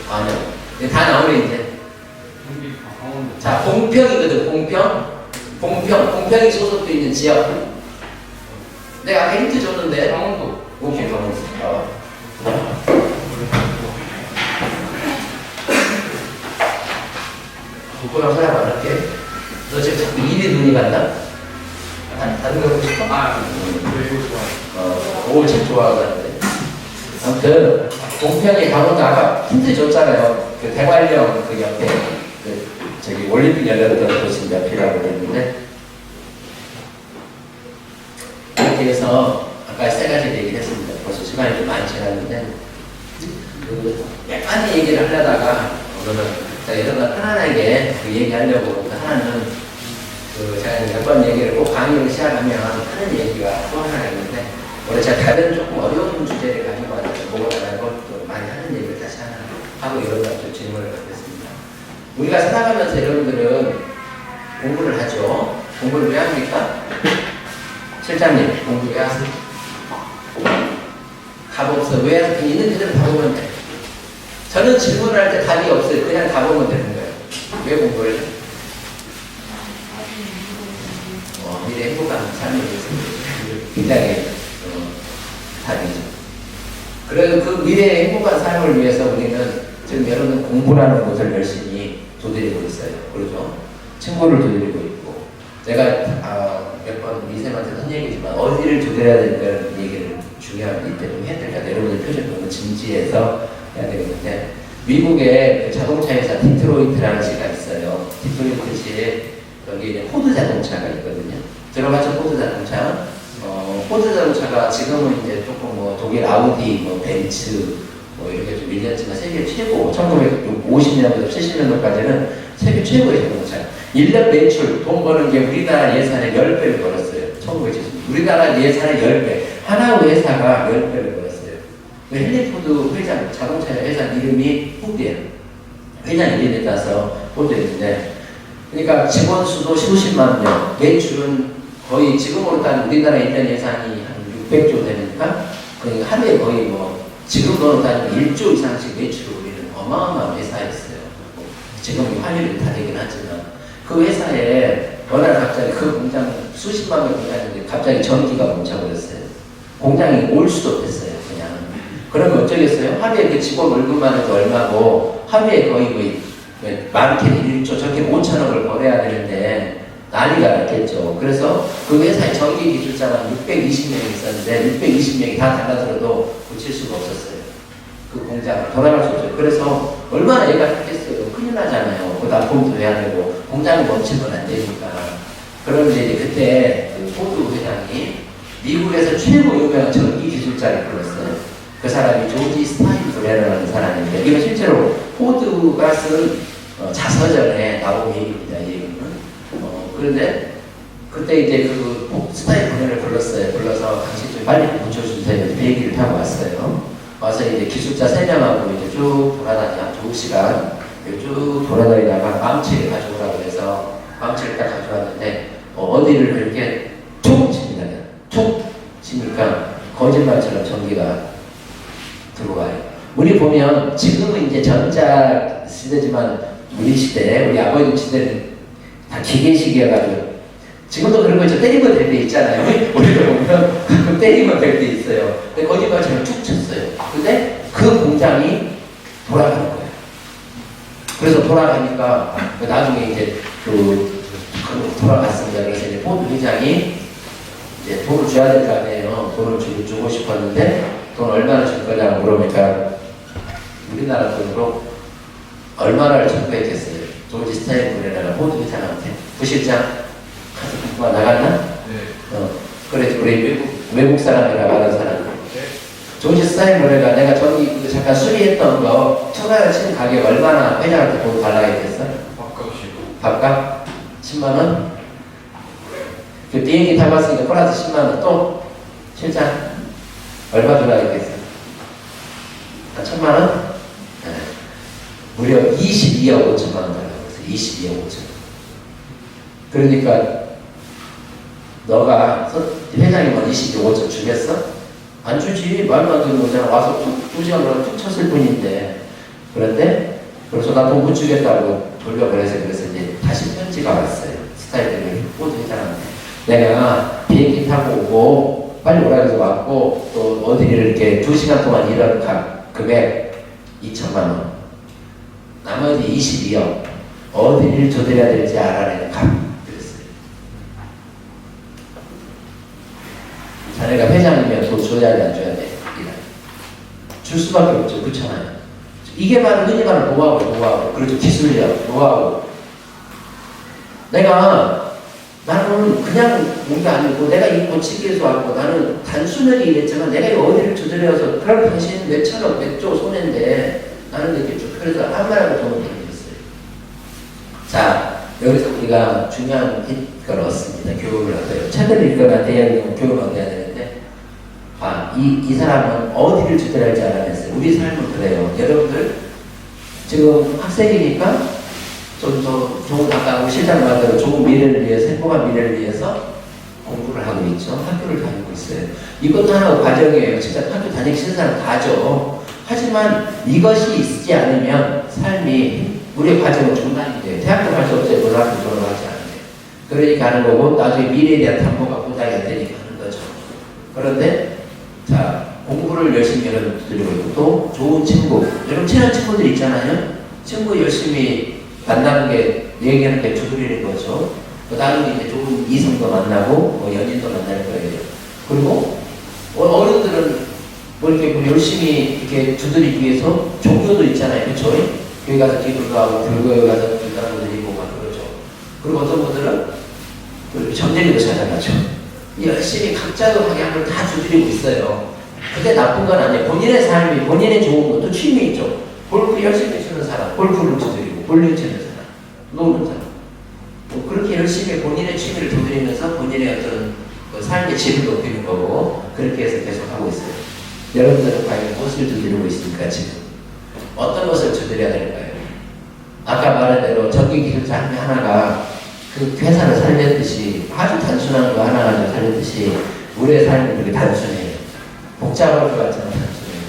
아니요. 다 나오네 이제. 자 봉평이거든. 봉평이 소속돼 있는 지역. 내가 아까 힌트 줬는데 강원도. 오케이 강원도. 부끄러운 사람 안 할게. 너 지금 자꾸 입에 눈이 간다? 다른 거 보고 싶어? 오, 책 좋아하는데. 아무튼 봉평이 강원도 아까 힌트 줬잖아요. 그 대관령 그 옆에 저기 올림픽 열렸던 곳이 옆이라고 그랬는데 이렇게 해서 아까 세 가지 얘기를 했습니다. 벌써 시간이 좀 많지 않았는데 몇 가지 얘기를 하려다가 오늘은 여러분 편안하게 그 얘기하려고 하나는 제가 몇 번 얘기를 꼭 강의를 시작하면 하는 얘기가 또 하나 있는데 원래 제가 다른 조금 어려운 주제를 가지고 와서 보고 나가고 또 많이 하는 얘기를 다시 하나 하고 여러분한테 질문을 받겠습니다. 우리가 살아가면서 여러분들은 공부를 하죠. 공부를 왜 합니까? 실장님 공부 왜 하세요? 답 없어. 왜 하세요? 있는 그대로 답 보면 돼. 저는 질문을 할 때 답이 없어요. 그냥 답 보면 되는 거예요. 왜 공부를 해? 미래 행복한 삶을 위해서 굉장히 답이죠. 그래서 그 미래의 행복한 삶을 위해서 우리는 지금 여러분 공부라는 것을 열심히 두드리고 있어요. 그렇죠? 친구를 두드리고 있고, 제가 몇 번 이쌤한테 한 얘기지만 어디를 두드려야 될까라는 얘기를 중요하기 때문에 해야 될까. 여러분들 표정 너무 진지해서 해야 되겠는데, 미국의 그 자동차 회사 디트로이트라는 시가 있어요. 디트로이트시에 여기 이제 포드 자동차가 있거든요. 들어봤죠? 포드 자동차. 포드 자동차가 지금은 이제 조금 뭐 독일 아우디, 뭐 벤츠, 뭐 이렇게 좀 밀렸지만 세계 최고, 1950년부터 70년도까지는 세계 최고의 자동차. 1년 매출, 돈 버는 게 우리나라 예산의 10배를 벌었어요. 1970년. 우리나라 예산의 10배. 하나 회사가 10배를 벌었어요. 헨리 포드 회장, 자동차 회사 이름이 포드예요. 회장 이름에 따서 포드였는데, 그러니까 직원 수도 10만 명, 매출은 거의 지금으로 따지면 우리나라 1년 예산이 한 600조 되니까 그러니까 하루에 거의 뭐 지금으로 따지면 1조 이상씩 매출을 우리는 어마어마한 회사였어요. 지금 환율이 다 되긴 하지만 그 회사에 어느 날 갑자기 그 공장 수십만 명 공장인데 갑자기 전기가 멈춰버렸어요. 공장이 올 수도 없었어요. 그냥. 그러면 어쩌겠어요? 하루에 그 직원 월급만 해도 얼마고 하루에 거의 많게는 1조, 적게 5천억을 벌어야 되는데 난리가 났겠죠. 그래서 그 회사에 전기 기술자가 620명이 있었는데 620명이 다 달라들어도 고칠 수가 없었어요. 그 공장을 돌아갈 수 없어요. 그래서 얼마나 얘가 했겠어요. 큰일 나잖아요. 그 납품도 해야 되고 공장이 멈추면 안 되니까. 그런데 이제 그때 그 포드 회장이 미국에서 최고 유명한 전기 기술자를 불렀어요. 그 사람이 조지 스타인브레너라는 사람인데 이거 실제로 포드가 쓴 자서전에 나온 얘기입니다. 이 얘기는. 그런데 그때 이제 그 스타인브레너를 불렀어요. 불러서 당신 좀 빨리 고쳐주세요. 비행기를 타고 왔어요. 와서 이제 기술자 3명하고 이제 쭉 돌아다니 2시간 쭉 돌아다니다가 망치를 가져오라고 해서 망치를 딱 가져왔는데 어디를 이렇게 툭 칩니다. 툭 치니까 거짓말처럼 전기가 들어와요. 우리 보면 지금은 이제 전자 시대지만 우리 시대, 우리 아버지 시대는 다 기계식이어가지고 지금도 그런 거 있죠. 때리면 될 때 있잖아요. 우리도 보면 가끔 때리면 될 때 있어요. 근데 거짓말처럼 툭 쳤어요. 근데 그 공장이 돌아가는 거예요. 그래서 돌아가니까 나중에 이제 돌아갔습니다. 그래서 이제 포드 회장이 이제 돈을 줘야 될 거 아니에요. 돈을 주고 싶었는데 돈 얼마나 줄 거냐고 물어보니까 우리나라 돈으로 얼마나를 청구했겠어요. 조지 스타인브레너가 포드 회장한테 부실장 가서 공부가 나갔나? 네. 그래 우리 외국 사람이라고 하는 사람. 네. 조지 스타인브레너가 내가 전기 잠깐 수리했던 거 초과를 치는 가격 얼마나 회장한테 돈 달라고 했겠어? 밥값이고. 밥값? 10만 원? 그 비행기 타고 왔으니까 플러스 10만 원 또? 실장? 얼마 주라 했겠어? 한 1,000만 원? 네. 무려 22억 5천만 원 달라고 했어. 22억 5천. 그러니까 너가 회장이면 22억 5천 주겠어? 안 주지. 말도 안 되는 거잖아. 와서 2시간 동안 툭 쳤을 뿐인데. 그런데 그래서 나 돈 못 주겠다고 돌려보내서 그래서 이제 다시 편지가 왔어요. 스타일들이 포드 회장한테. 내가 비행기 타고 오고 빨리 오라 해서 왔고 또 어디를 이렇게 2시간 동안 일한 금액 2천만 원. 나머지 22억. 어디를 줘드려야 될지 알아내는 값. 그랬어요. 자네가 회장이면 돈 줘야 돼, 안 줘야 돼? 줄 수밖에 없죠. 그렇잖아요. 이게 바로 흔히 말하는 노하우. 그렇죠. 기술력, 노하우. 나는 그냥 온 게 아니고 내가 이 고치기에서 왔고 나는 단순하게 일했지만 내가 이 어디를 두드려서 그럼 당신 몇 천억, 몇 조 손해인데 나는 이렇게 쭉 그래서 아무 말하고 돈을 드리겠어요. 자, 여기서 우리가 중요한 걸 얻습니다. 교육을 얻어요. 책을 읽거나 대학이면 교육을 얻어야 되는데 이 사람은 어디를 두드려야 할지 알아냈어요. 우리 삶은 그래요. 여러분들 지금 학생이니까 좀 더 좋은 아까 우리 실장 말대로 좋은 미래를 위해서 행복한 미래를 위해서 공부를 하고 있죠. 학교를 다니고 있어요. 이것도 하나의 과정이에요. 진짜 학교 다니기 싫은 사람 다죠. 하지만 이것이 있지 않으면 삶이 우리의 과정은 중단이 돼요. 대학도 갈 수 없어요. 고등학교 졸업하지 않으면. 그러니까 하는 거고 나중에 미래에 대한 담보가 보장이 안 되니까 하는 거죠. 그런데 자 공부를 열심히 여러분 두드리고 있고 또 좋은 친구, 여러분 친한 친구들 있잖아요. 친구 열심히 만나는 게 얘기하는 게 두드리는 거죠. 그 다음에 이제 좋은 이성도 만나고 뭐 연인도 만날 거예요. 그리고 어른들은 뭐 이렇게 뭐 열심히 이렇게 두드리기 위해서 종교도 있잖아요, 그렇죠? 교회 가서 기도도 하고 불교에 가서 기도하고 드리고 막 그러죠. 그리고 어떤 분들은 그 점쟁이도 찾아가죠. 열심히 각자의 방향을 다 두드리고 있어요. 그게 나쁜 건 아니에요. 본인의 삶이, 본인의 좋은 것도 취미 있죠. 골프 열심히 치는 사람, 골프를 두드리고, 볼링 치는 사람, 노는 사람. 뭐 그렇게 열심히 본인의 취미를 두드리면서 본인의 어떤 그 삶의 질을 높이는 거고, 그렇게 해서 계속 하고 있어요. 여러분들은 과연 무엇을 두드리고 있습니까, 지금? 어떤 것을 두드려야 될까요? 아까 말한 대로 전기기술자 하나가 그 회사를 살렸듯이, 아주 단순한 거 하나 가지고 살렸듯이, 우리의 삶이 그렇게 단순해요. 복잡할 것 같지만 단순해요.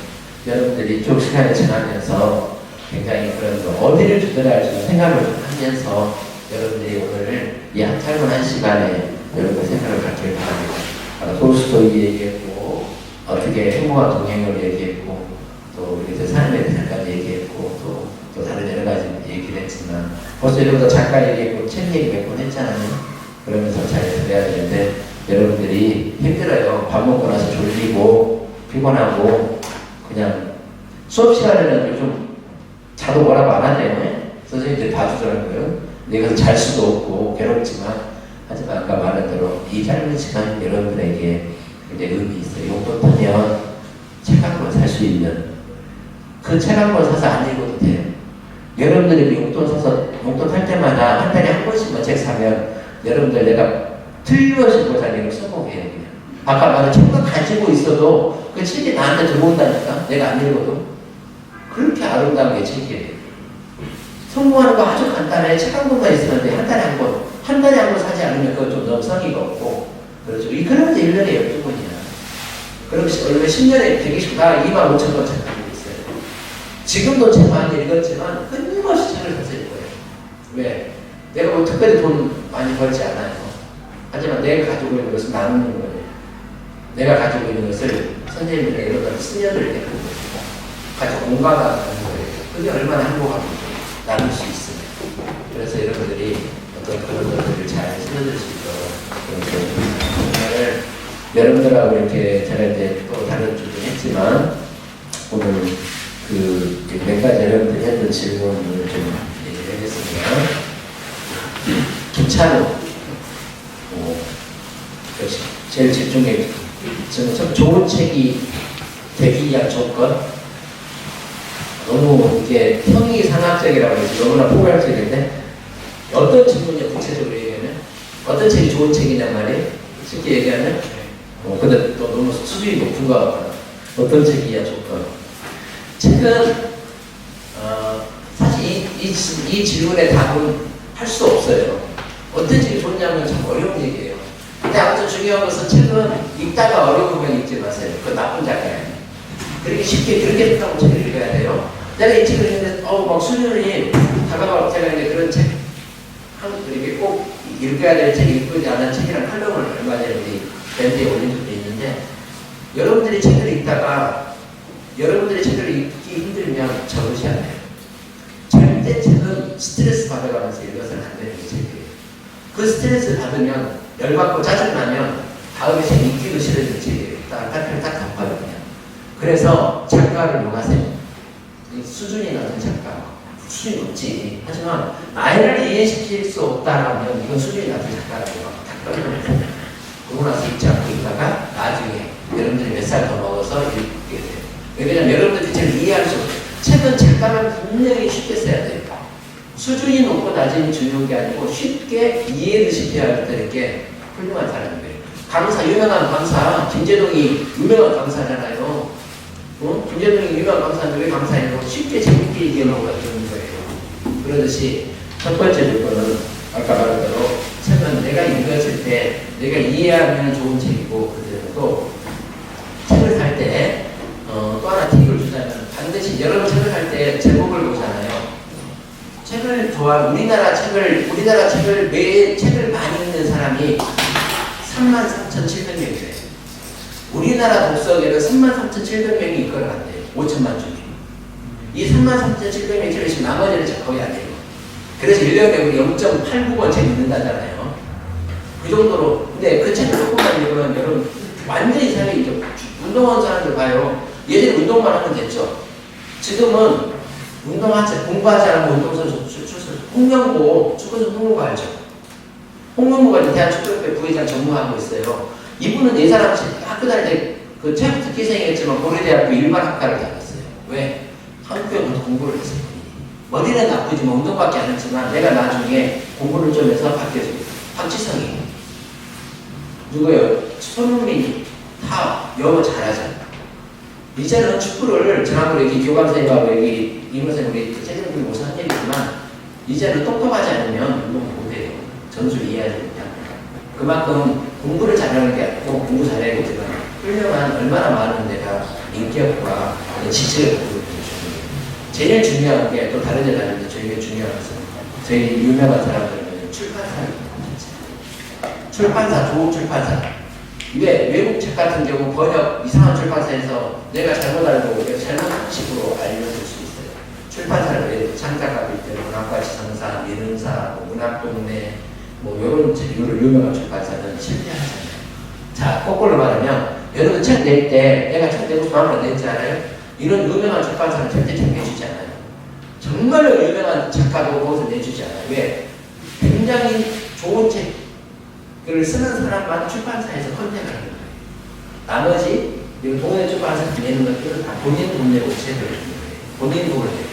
여러분들이 쭉 시간이 지나면서 굉장히 그런 거, 어디를 두드려야 할지 생각을 좀 하면서 여러분들이 오늘 이 짧은 한 시간에 여러분의 생각을 갖길 바랍니다. 토스토이 얘기했고, 어떻게 행복한 동행을 얘기했고, 또 우리 삶에 대해서까지 얘기했고, 또 다른 여러 가지 얘기를 했지만, 벌써 여러분도 작가 얘기했고, 책 얘기 몇 번 했잖아요. 그러면서 잘 들어야 되는데, 여러분들이 힘들어요. 밥 먹고 나서 졸리고, 피곤하고, 그냥 수업 시간에는 요즘 자도 뭐라고 안 하네요. 선생님들이 봐주더라고요. 내가 잘 수도 없고, 괴롭지만, 하지만 아까 말한 대로 이 짧은 시간 여러분들에게 굉장히 의미 있어요. 용돈 타면 책 한 권 살 수 있는, 그 책 한 권 사서 안 읽어도 돼요. 여러분들이 용돈 사서, 용돈 탈 때마다 한 달에 한 권씩만 책 사면 여러분들 내가 틀림없이 보자기로 성공해요. 그냥. 아까 말한 책만 가지고 있어도 그 책이 나한테 들어온다니까. 내가 안 읽어도. 그렇게 아름다운 게 책이에요. 성공하는 거 아주 간단해. 책 한 권만 있으면 돼. 한 달에 한 권. 한 달에 한 권 사지 않으면 그건 좀 너무 성의가 없고. 그렇죠. 그러면서 1년에 12권이야. 그럼 얼마 10년에 120다 25,000권 책 가지고 있어요. 지금도 책 많이 읽었지만 끊임없이 책을 사서 읽어요. 왜? 내가 뭐 특별히 돈 많이 벌지 않아요. 하지만 내가 가지고 있는 것을 나누는 거예요. 내가 가지고 있는 것을 선생님들에게 이런 스며들게 하는 것이고, 같이 공감하는 거예요. 그게 얼마나 행복하고 나눌 수 있어요. 그래서 여러분들이 어떤 그런 것들을 잘 스며들 수 있도록 그런 여러분들하고 이렇게 제가 이제 또 다른 주도 했지만, 오늘 그 몇 가지 여러분들이 했던 질문을 좀 얘기를 하겠습니다. 김찬우, 역시 제일 집중해. 저는 참 좋은 책이 되기 위한 조건. 너무 이게 형이상학적이라고 해서 너무나 포괄적인데, 어떤 질문이냐 구체적으로 얘기하면 어떤 책이 좋은 책이냐 말이에요. 쉽게 얘기하면 근데 또 너무 수준이 높은 것 같아. 어떤 책이야 조건. 책은 사실 이 질문에 답은 할 수 없어요. 어떤 책이 좋냐면 참 어려운 얘기예요. 근데 아무튼 중요한 것은 책은 읽다가 어려우면 읽지 마세요. 그건 나쁜 작가예요. 그렇게 쉽게 그렇게 생각하고 책을 읽어야 돼요. 내가 이 책을 읽는데 막 수준이 다가가고 제가 이제 그런 책 이렇게 꼭 읽어야 될 책, 읽지 않은 책이랑 칼럼을 얼마 전에 우리 밴드에 올린 적도 있는데, 여러분들이 책을 읽다가 여러분들이 책을 읽기 힘들면 적으셔야 돼요. 절대 책은 스트레스 받아가면서 읽어서는 안 되는 책이에요. 그 스트레스 받으면 열받고 짜증나면 다음에 책 읽기도 싫어지는 책이에요. 딱 덮어요 그냥. 그래서 작가를 용하세요. 수준이 낮은 작가, 수준이 높지. 하지만 나이를 이해시킬 수 없다라면 이건 수준이 낮은 작가라고 딱 떨어져요. 그러고 나서 읽지 않고 있다가 나중에 여러분들이 몇 살 더 먹어서 읽게 돼요. 왜냐면 여러분들이 잘 이해할 수 없어요. 책은 작가는 분명히 쉽게 써야 돼요. 수준이 높고 낮은 중요한 게 아니고 쉽게 이해를 시켜야 되는 게 훌륭한 사람이에요. 강사, 유명한 강사, 김재동이 유명한 강사잖아요. 김재동이 유명한 강사인데 왜 강사예요? 쉽게 재밌게 얘기하는 거라 그러는 거예요. 그러듯이 첫 번째 조건은 아까 말한 대로 책은 내가 읽었을 때 내가 이해하면 좋은 책이고, 그리고 책을 살 때 또 하나 팁을 주자면 반드시 여러분 책을 살 때 제목을 보잖아요. 책을 좋아하는 우리나라 책을 매일 책을 많이 읽는 사람이 33,700명이래요. 우리나라 독서계는 33,700명이 이끌어간대요. 5천만 중에. 이 33,700명이 제일 나머지는 거의 안 돼요. 그래서 1년에 우리 0.89권 책 읽는다잖아요. 그 정도로. 근데 그 책을 조금만 읽으면 여러분 완전히 삶이 이제 운동하는 사람들 봐요. 예전에 운동만 하면 됐죠. 지금은 운동하지, 공부하지 않으면 운동선수 출신. 홍명보, 축구선수 홍명보 알죠? 홍명보가 이제 대한 축구협회 부회장 전무하고 있어요. 이분은 네 사람 학교 다닐 때 그 체육 특기생이었지만 고려대학교 일반학과를 다녔어요. 왜? 한국에서 공부를 했어요. 머리는 나쁘지만 운동밖에 안 했지만 내가 나중에 공부를 좀 해서 바뀌어져요. 박지성이. 누구예요? 손흥민이 다 영어 잘하잖아요. 이제는 축구를 지난번에 여기 교감선생님하고 여기 이문선생님 우리 최진욱이 모셔 한 얘기지만 이제는 똑똑하지 않으면 운동 못해요. 전술 이해해야 됩니다. 그만큼 공부를 잘하는 게 아니고 공부 잘해야겠지만 훌륭한 얼마나 많은 데가 인격과 지식을 보여주는 제일 중요한 게 또 다른 데 다른데 저희가 중요한 것은 저희 유명한 사람들은 출판사, 좋은 출판사. 왜 외국 책 같은 경우 번역 이상한 출판사에서 내가 잘못 알고 내가 잘못 식으로 알려줄 수 있어요. 출판사를 왜 창작하고 있대요. 문학과 지성사, 민음사, 문학동네 뭐 이런 유명한 출판사는 실패하잖아요. 자, 거꾸로 말하면 여러분 책 낼 때 내가 책 내고 마음을 냈지 않아요? 이런 유명한 출판사는 절대 책 내주지 않아요. 정말로 유명한 작가도 거기서 내주지 않아요. 왜? 굉장히 좋은 책을 쓰는 사람만 출판사에서 컨택을 하는 거예요. 나머지 동네 출판사에서 내는 것들은 다 본인 돈 내고 책을 내는 거예요. 본인 돈을 내요.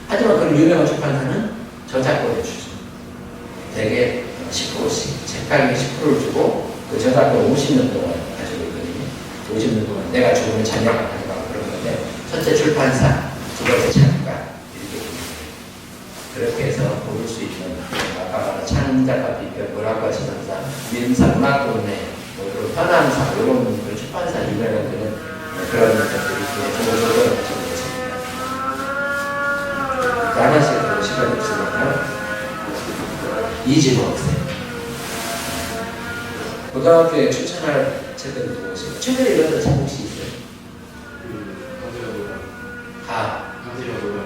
하지만 그런 유명한 출판사는 저작권을 주죠. 대개 10%씩, 책 가격에 10%를 주고 그 저작권 50년 동안 가지고 있거든요. 50년 동안 내가 죽으면 자녀가 가져가고 그런 건데 첫째 출판사, 두 번째 작가 그렇게 해서 고를 수 있는 아까 말한 창작가 비평, 문학과 지성사, 민사, 문학동네, 뭐 현안사 이런 그 출판사 유명한 데는 그런 것들이 좋은 조건을 가지고 있습니다. 하나씩 더 시간이 없으니까 이진호 학생 고등학교에 추천할 책은 무엇이에요? 최근에 읽었던 책 혹시 있어요?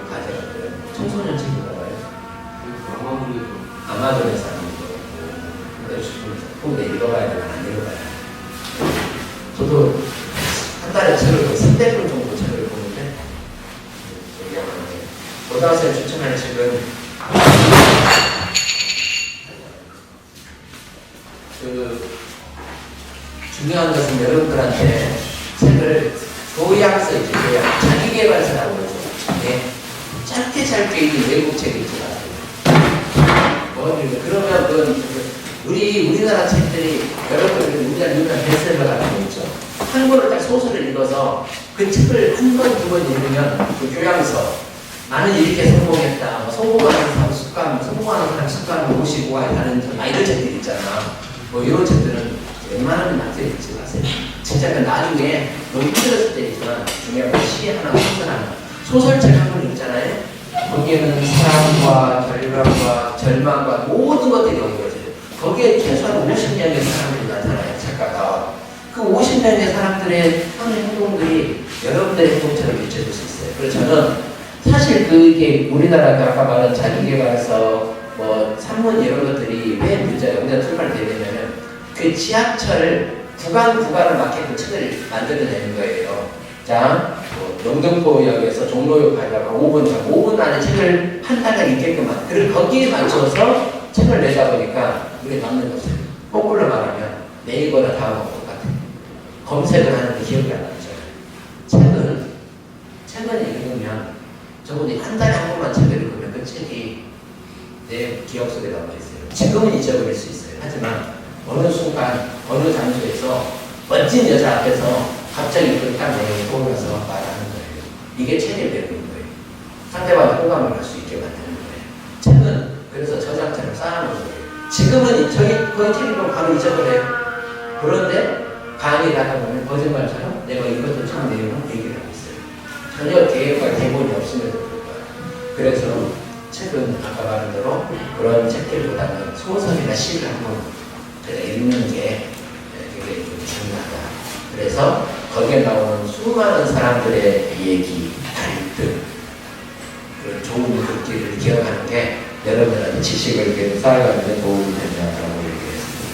가제가 청소년 책인가 봐요. 아마존에서 하는 거. 근데 읽어봐야 되나 안 읽어봐야 저도 한 달에 책을 300권 정도 책을 보는데 고등학생 추천할 책은 중요한 것은 여러분들한테 책을 교양서 있죠. 교양. 자기개발서라고 그러죠. 네. 짧게 있는 외국 책이 있지 마세요. 그러면 우리나라 책들이 여러분들 우리나라 유명한 베스트셀러 같은 거 있죠. 한 권을 딱 소설을 읽어서 그 책을 한 번, 두 번 읽으면 그 교양서 나는 이렇게 성공했다. 뭐 성공하는 사람 습관, 성공하는 사람 습관을 모시고 하는 이런 책들 있잖아. 뭐 이런 책들은 웬만하면 나한테 읽지 마세요. 진짜 나중에 너무 힘들었을 때 있지만 중요한 건 시 하나, 소설 하나. 소설책 한 권 읽잖아요. 거기에는 사랑과 결박과 절망과 모든 것들이 엉겨져요. 거기에 최소한 50명의 사람들이 나타나요. 작가가. 그 50명의 사람들의 행동들이 여러분들의 행동처럼 비춰질 수 있어요. 그래서 저는 사실 그게 우리나라 아까 말한 자기개발서 뭐 산문 이런 것들이 왜 문제가 우리나라 출판이 되냐면 그 지하철 구간을 맞게끔 책을 만들어내는 거예요. 자, 뭐 영등포역에서 종로역 가려고 5분 안에 책을 한 달에 읽게끔 그리고 거기에 맞춰서 책을 내다 보니까 우리 남는 것을 거꾸로 말하면 네이버나 다음하고 똑같아요. 검색을 하는데 기억이 안 나죠. 책을 읽으면 적어도 한 달에 한 번만 책을 읽으면 그 책이 내 기억 속에 남아있어요. 지금은 잊어버릴 수 있어요. 하지만 어느 순간, 어느 장소에서 멋진 여자 앞에서 갑자기 그 딱 내용이 떠올라서 말하는 거예요. 이게 책의 배우는 거예요. 상대방이 공감을 할 수 있게 만드는 거예요. 책은 그래서 저작자를 쌓아놓은 거예요. 지금은 거의 책 읽으면 바로 잊어버려요. 그런데 강의를 하다 보면 거짓말처럼 내가 이것도 참 내용을 얘기를 하고 있어요. 전혀 계획과 대본이 없음에도 불구하고. 그래서 책은 아까 말한 대로 그런 책들보다는 소설이나 시를 한번 읽는 게 되게 중요하다. 그래서 거기에 나오는 수많은 사람들의 얘기, 갈등, 그런 좋은 글귀를 기억하는 게 여러분한테 지식을 계속 쌓아가는 데 도움이 된다고 얘기했습니다.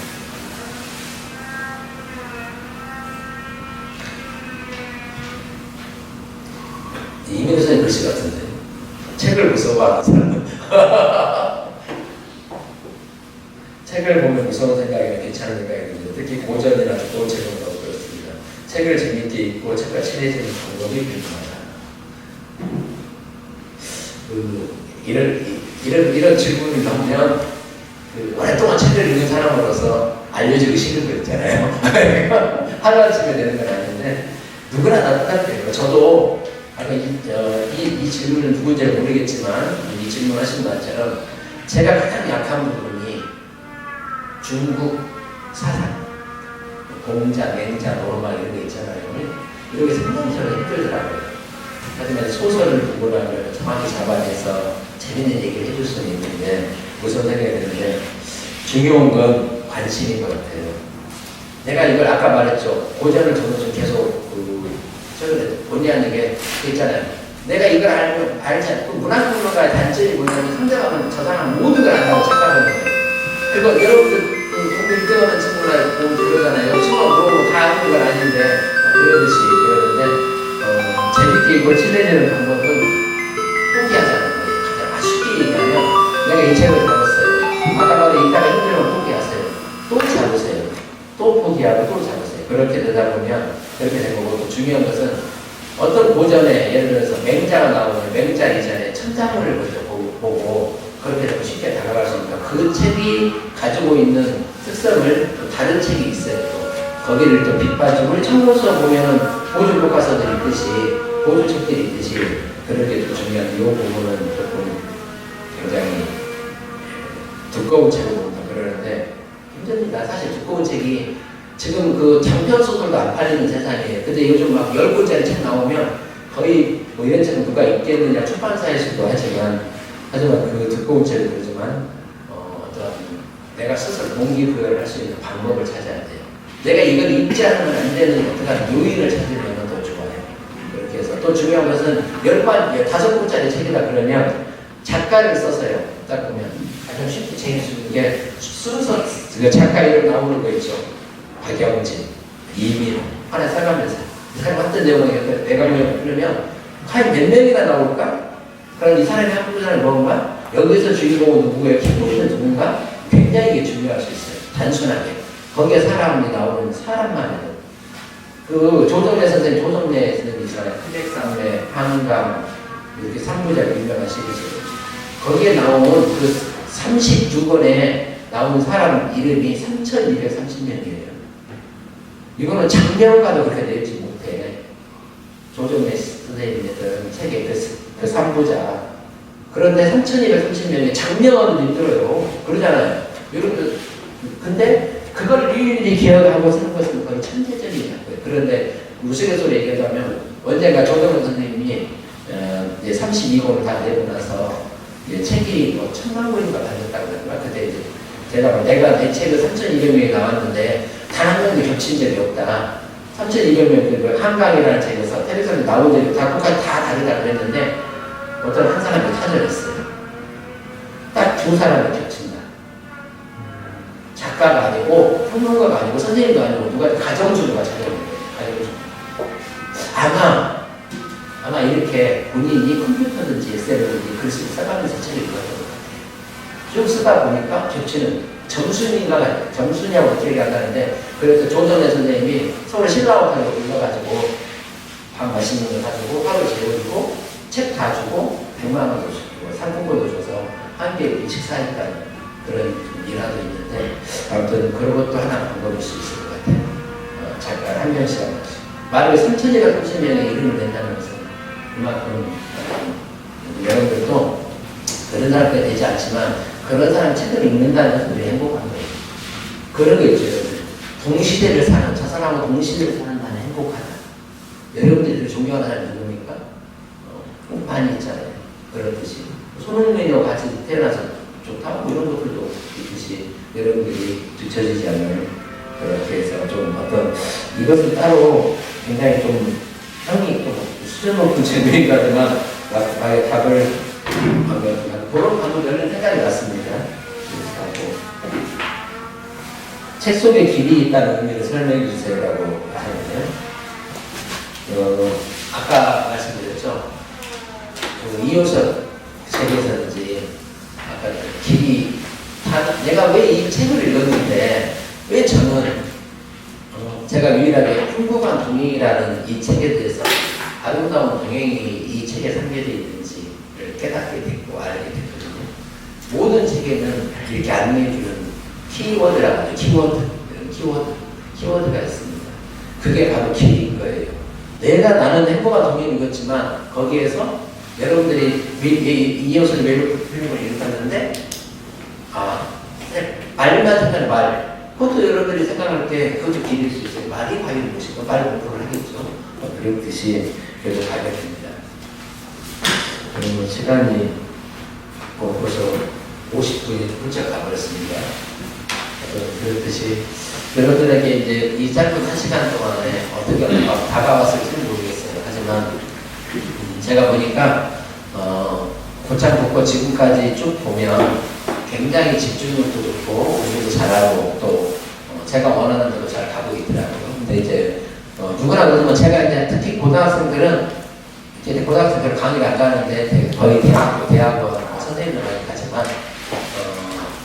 이민우선의 글씨 같은데 책을 무서워하는 사람은 책을 보면 무서운 생각이나 괜찮은 생각이 듭니다. 특히 고전이나 두꺼운 책을 보면 그렇습니다. 책을 재밌게 읽고 책과 친해지는 방법이 궁금하다. 이런 질문을 하면 오랫동안 책을 읽는 사람으로서 알려주기 싫은 거 있잖아요. 하루아침에 되는 건 아닌데 누구나 다 똑같아요. 저도 아까 이 질문은 누구인지 모르겠지만 이 질문하신 것처럼 제가 가장 약한 부분이 중국 사상, 공자, 맹자, 노르마 이런 게 있잖아요. 이런 게 상당히 저는 힘들더라고요. 하지만 소설을 보고 나면 정확히 잡아내서 재밌는 얘기를 해줄 수는 있는데 무슨 생각이 드는데 중요한 건 관심인 것 같아요. 내가 이걸 아까 말했죠. 고전을 저는 좀 계속 최근에 본의아닌 게 있잖아요. 내가 이걸 알지 않고 문학평론가의 단점이 뭐냐면 상대방은 저 사람 모두가 안다고 착각하는 거예요. 그거 여러분들 공부 1등하는 친구나 보면 그러잖아요. 친구가 물어보면 다 아는 건 아닌데 그러듯이 그러는데 재밌게 이걸 친해지는 방법은 포기하자는 거예요. 가장 쉽게 얘기하면 내가 이 책을 잡았어요. 아까 말에 이따가 힘들면 포기하세요. 또 잡으세요. 또 포기하고 또 잡으세요. 그렇게 되다 보면 그렇게 된 거고 또 중요한 것은 어떤 고전에 예를 들어서 맹자가 나오면 맹자 이전에 천자문을 먼저 보고 그렇게 되면 쉽게 다가갈 수 있으니까 그 책이 가지고 있는 특성을 또 다른 책이 있어요. 또 거기를 또 빗봐주고 우리 참고서 보면은 보조 교과서들이 있듯이 보조 책들이 있듯이 그런 게 좀 중요한데 이 부분은 조금 굉장히 두꺼운 책을 본다 그러는데 힘듭니다. 사실 두꺼운 책이 지금 그 장편 소설도 안 팔리는 세상이에요. 근데 요즘 막 10권짜리 책 나오면 거의 뭐 이런 책은 누가 읽겠느냐 출판사에서도 하지만 그 두꺼운 책을 그러지만 어떤 내가 스스로 동기부여를 할 수 있는 방법을 찾아야 돼요. 내가 이걸 읽지 않으면 안 되는 어떤 요인을 찾으면 더 좋아요. 그렇게 해서 또 중요한 것은 5권짜리 책이다 그러면 작가를 써서요. 딱 보면 가장 쉽게 재밌는 게 순서 작가 이름 나오는 거 있죠. 박영진, 이민호 하나 써가면서 이 사람 어떤 내용을 내가면 그러면 과연 몇 명이나 나올까? 그럼 이 사람이 한국 사람이 뭔가? 여기서 주인공은 누구예요? 키보드는 누군가? 굉장히 이게 중요할 수 있어요. 단순하게. 거기에 사람이 나오는 사람만 해도. 그 조정래 선생님, 조정래 선생님 있잖아요. 태백산맥, 한강, 이렇게 3부작 유명한 시리즈. 거기에 나온 그 32권에 나온 사람 이름이 3,230명이에요. 이거는 장명가도 그렇게 내지 못해. 조정래 선생님의 책의 그 3부작. 그런데 3,230명이 장명하도 힘들어요. 그러잖아요. 근데 그걸 일일이 기억하고 쓰는 것은 거의 천재적인 거예요. 그런데 우스갯소리 얘기하자면 언젠가 조정래 선생님이 32권을 다 내고 나서 책이 뭐 1,000만 권인가 달렸다고 그러더라고요. 그때 이제 내가 내 책을 3,200명이 나왔는데 단 한 명도 겹친 적이 없다. 3,200명 한강이라는 책에서 텔레비전에 나온 적이 다 똑같이 다 다르다 그랬는데 어떤 한 사람이 타절했어요. 딱 두 사람이 겹친다. 작가가 아니고 평론가가 아니고 선생님도 아니고 누가 가정주부가 찾아온 거예요. 아마 이렇게 본인이 컴퓨터든지 엑셀이든지 글씨를 써가면서 책을 읽었던 것 같아요. 쭉 쓰다 보니까 겹치는 정순이하고 어떻게 얘기한다는데 그래서 조정래 선생님이 서울 신라호텔로 불러가지고 밥 맛있는 거 사주고 하루 재워주고 책 다 주고 100만 원도 주고 상품권도 줘서 한 개 식사했다는 그런 일화도 있는데 아무튼 그런 것도 하나 방법일 수 있을 것 같아요. 작가 한 명씩 한 명씩 말을 3,230명의 이름을 낸다는 것은 그만큼 여러분들도 그런 사람이 되지 않지만 그런 사람 책을 읽는다는 것은 우리 행복한 거예요. 그런 거 있죠. 동시대를 사는, 저 사람하고 동시대를 사는 나는 행복하다. 여러분들이 존경하는 사람이 누굽니까? 많이 있잖아요. 그렇듯이. 손흥민이와 같이 태어나서 좋다? 뭐 이런 것들도 있듯이 여러분들이 뒤처지지 않는 그렇게 해서 좀 어떤 이것은 따로 굉장히 좀 형이 좀 수준 높은 질문이긴 하지만 아예 답을 그런 방금 열린 생각이 났습니다. 책 속에 길이 있다는 의미를 설명해 주세요라고 하는데요. 아까 말씀드렸죠. 그 이호섭 책에서는지 아까 길이 내가 왜 이 책을 읽었는데 왜 저는 제가 유일하게 풍부한 동행이라는 이 책에 대해서 아름다운 동행이 이 책에 담겨져 있는지를 깨닫게 됐고 알게 됐거든요. 모든 책에는 이렇게 안내해주는 키워드라고 하죠. 키워드가 있습니다. 그게 바로 길인 거예요. 나는 행복한 동행을 읽었지만 거기에서 여러분들이 이호섭의 필름을 읽었는데 말만 생각하는 말 그것도 여러분들이 생각할 때 그것도 길일 수 있어요. 말이 과연 무엇인가 말 공부를 하겠죠. 그렇듯이 그래도 가야 됩니다. 그리고 시간이 벌써 50분이 훌쩍 가버렸습니다. 그렇듯이 여러분들에게 이제 이 짧은 1시간 동안에 어떻게 다가왔을지는 모르겠어요. 하지만 제가 보니까 고창북고 지금까지 쭉 보면 굉장히 집중력도 좋고 공부도 잘하고 또 제가 원하는 대로 잘 가고 있더라고요. 근데 이제 누구나 그러지만 제가 이제 특히 고등학생들은 이제 고등학생들 강의를 안 가는데 거의 대학원 선생님들 많이 가지만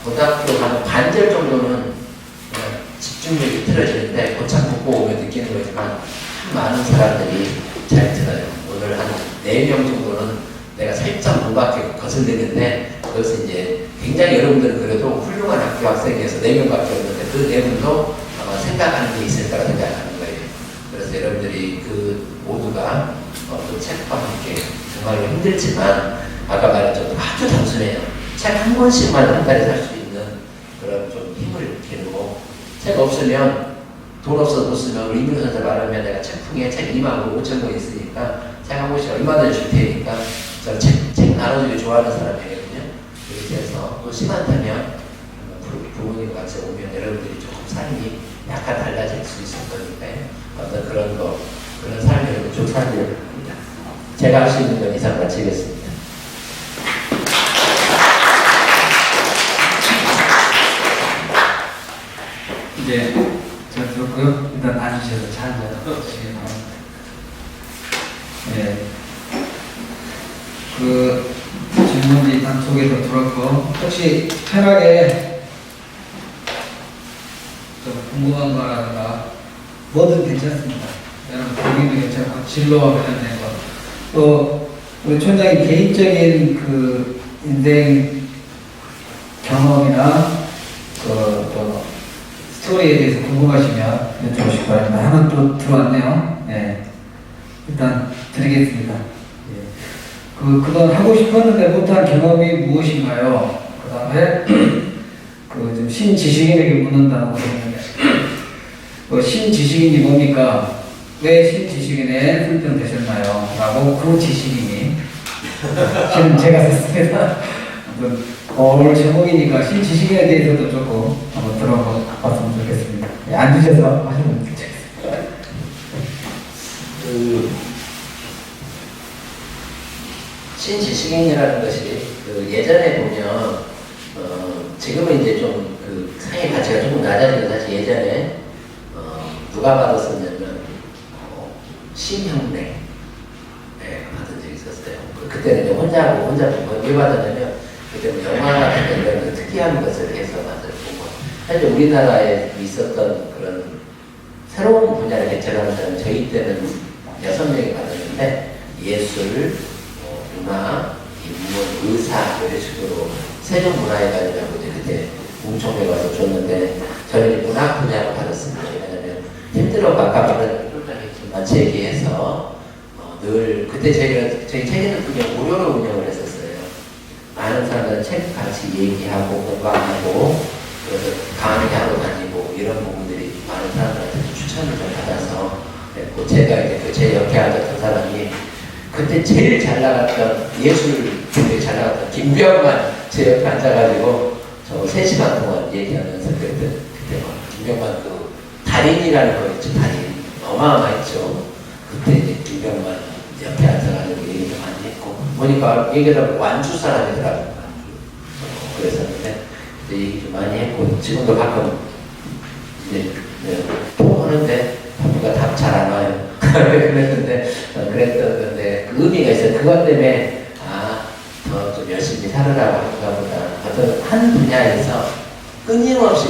고등학교 가면 반절 정도는 집중력이 틀어지는데 고창북고 오면 느끼는 거지만 많은 사람들이 잘 들어요. 오늘 한 4명 정도는 내가 살짝 문 밖에 거슬리는데 그것은 이제 굉장히 여러분들은 그래도 훌륭한 학교 학생에서 4명밖에 없는데 그 4분도 아마 생각하는 게 있을 거라 생각하는 거예요. 그래서 여러분들이 그 모두가 그 책과 함께 정말로 힘들지만 아까 말했죠. 아주 단순해요. 책 한 권씩만 한 달에 살 수 있는 그런 좀 힘을 기르고 책 없으면 돈 없어서 못 쓰면 우리 이민호 선생 말하면 내가 책풍에 책 2만 5천 권 있으니까 책 한 권씩 얼마든지 줄 테니까 저 책 나눠주기 좋아하는 사람이거든요. 이렇게 해서 또 시간 되면 부모님과 같이 오면 여러분들이 조금 삶이 약간 달라질 수 있을 거니까요. 어떤 그런 삶을 쭉 살려고 합니다. 제가 할 수 있는 건 이상 마치겠습니다. 이제 잘 들었고요. 일단 앉으셔서 차 한잔 하시기 바랍니다. 네. 그 질문이 단톡에서 들었고 혹시 편하게 좀 궁금한 거라든가 뭐든 괜찮습니다. 여러분 고민도 괜찮고 진로와 관련된 거. 또 우리 촌장의 개인적인 그 인생 경험이나 또 스토리에 대해서 궁금하시면 여쭤보시기 바랍니다. 하나 또 들어왔네요. 네. 일단 드리겠습니다. 예. 그동안 하고 싶었는데 못한 경험이 무엇인가요? 그 다음에 좀 신지식인에게 묻는다고 했는데 신지식인이 뭡니까? 왜 신지식인에 설정되셨나요? 라고 그 지식인이 지금 제가 썼습니다. 오늘 제목이니까 신지식인에 대해서도 조금 한번 들어봤으면 좋겠습니다. 네, 앉으셔서 하시면 좋겠습니다. 신지식인이라는 것이 예전에 보면 지금은 이제 좀 상의 가치가 조금 낮아지고 사실 예전에 누가 받았었냐면 신형래 받은 적이 있었어요. 그때는 이제 혼자 왜 받았냐면 그때 영화 같은 데는 특이한 것을 해서 받았고 사실 우리나라에 있었던 그런 새로운 분야를 개척하는 사람 저희 때는 6명이 받았는데 예술, 문화, 인문, 의사 이런 식으로 세종문화회관이라고 이제 그때 웅청에 가서 줬는데 저는 문학 분야로 받았습니다. 왜냐하면 힘들어 아까 말한 쫄쫄했지만 제기해서 늘 그때 저희 책에는 그냥 무료로 운영을 했었어요. 많은 사람들은 책 같이 얘기하고 공부하고 그래서 강의하러 다니고 이런 부분들이 많은 사람들한테 추천을 좀 받아서 그랬고 제가 이제 제 옆에 앉았던 사람이 그때 제일 잘 나갔던 예술 되게 잘 나갔던 김병만 제 옆에 앉아가지고 저 3시간 동안 얘기하면서 그때 김병만 그 달인이라는 거 있죠. 달인 어마어마했죠. 그때 이제 김병만 옆에 앉아가지고 얘기도 많이 했고, 보니까 얘기하다 완주 사람이더라고요. 그랬었는데, 그때 얘기 좀 많이 했고, 지금도 가끔 이제 통하는데, 누가 답 잘 안 와요. 그랬는데, 그랬던 건데, 그 의미가 있어요. 그것 때문에, 더 좀 열심히 살으라고 하는가 보다. 어떤 한 분야에서 끊임없이,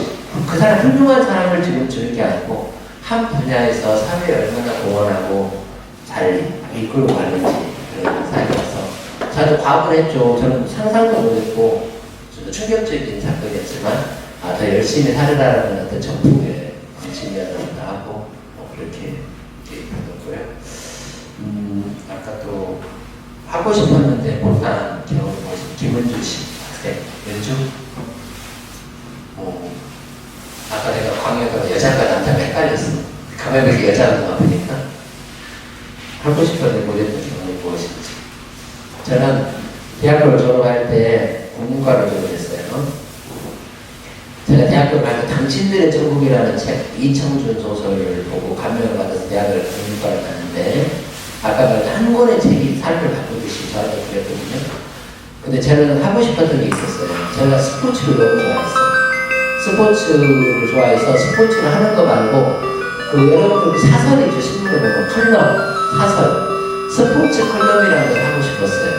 그 사람 훌륭한 사람을 지금 주는 게 아니고, 한 분야에서 사회에 얼마나 공헌하고 잘 이끌고 가는지 그런 사회라서 저도 과학을 했죠. 저는 상상도 못했고 좀 충격적인 사건이었지만 더 열심히 살으라는 어떤 정부의 관심이었다 하고 그렇게 얘기했고요. 아까 또 하고 싶었는데 못한 경험을 보신 김은주 씨 학생 연주 아까 내가 광역으로 여자가 남자가 헷갈렸어. 가면 그렇게 여자가 너무 아프니까 하고 싶었는데 못했던 경험이 무엇인지. 저는 대학교를 졸업할 때 국문과를 졸업했어요. 제가 대학교 갈 때 당신들의 천국이라는 책 이청준 소설을 보고 감명을 받아서 대학을 국문과를 갔는데 아까 말한 한 권의 책이 삶을 바꾸듯이 저한테 그랬거든요. 근데 저는 하고 싶었던 게 있었어요. 제가 스포츠를 너무 좋아했어요. 스포츠를 좋아해서 스포츠를 하는 거 말고 여러분들 사설이 있죠. 신문에 보면 컬럼, 사설 스포츠 컬럼이라는 걸 하고 싶었어요.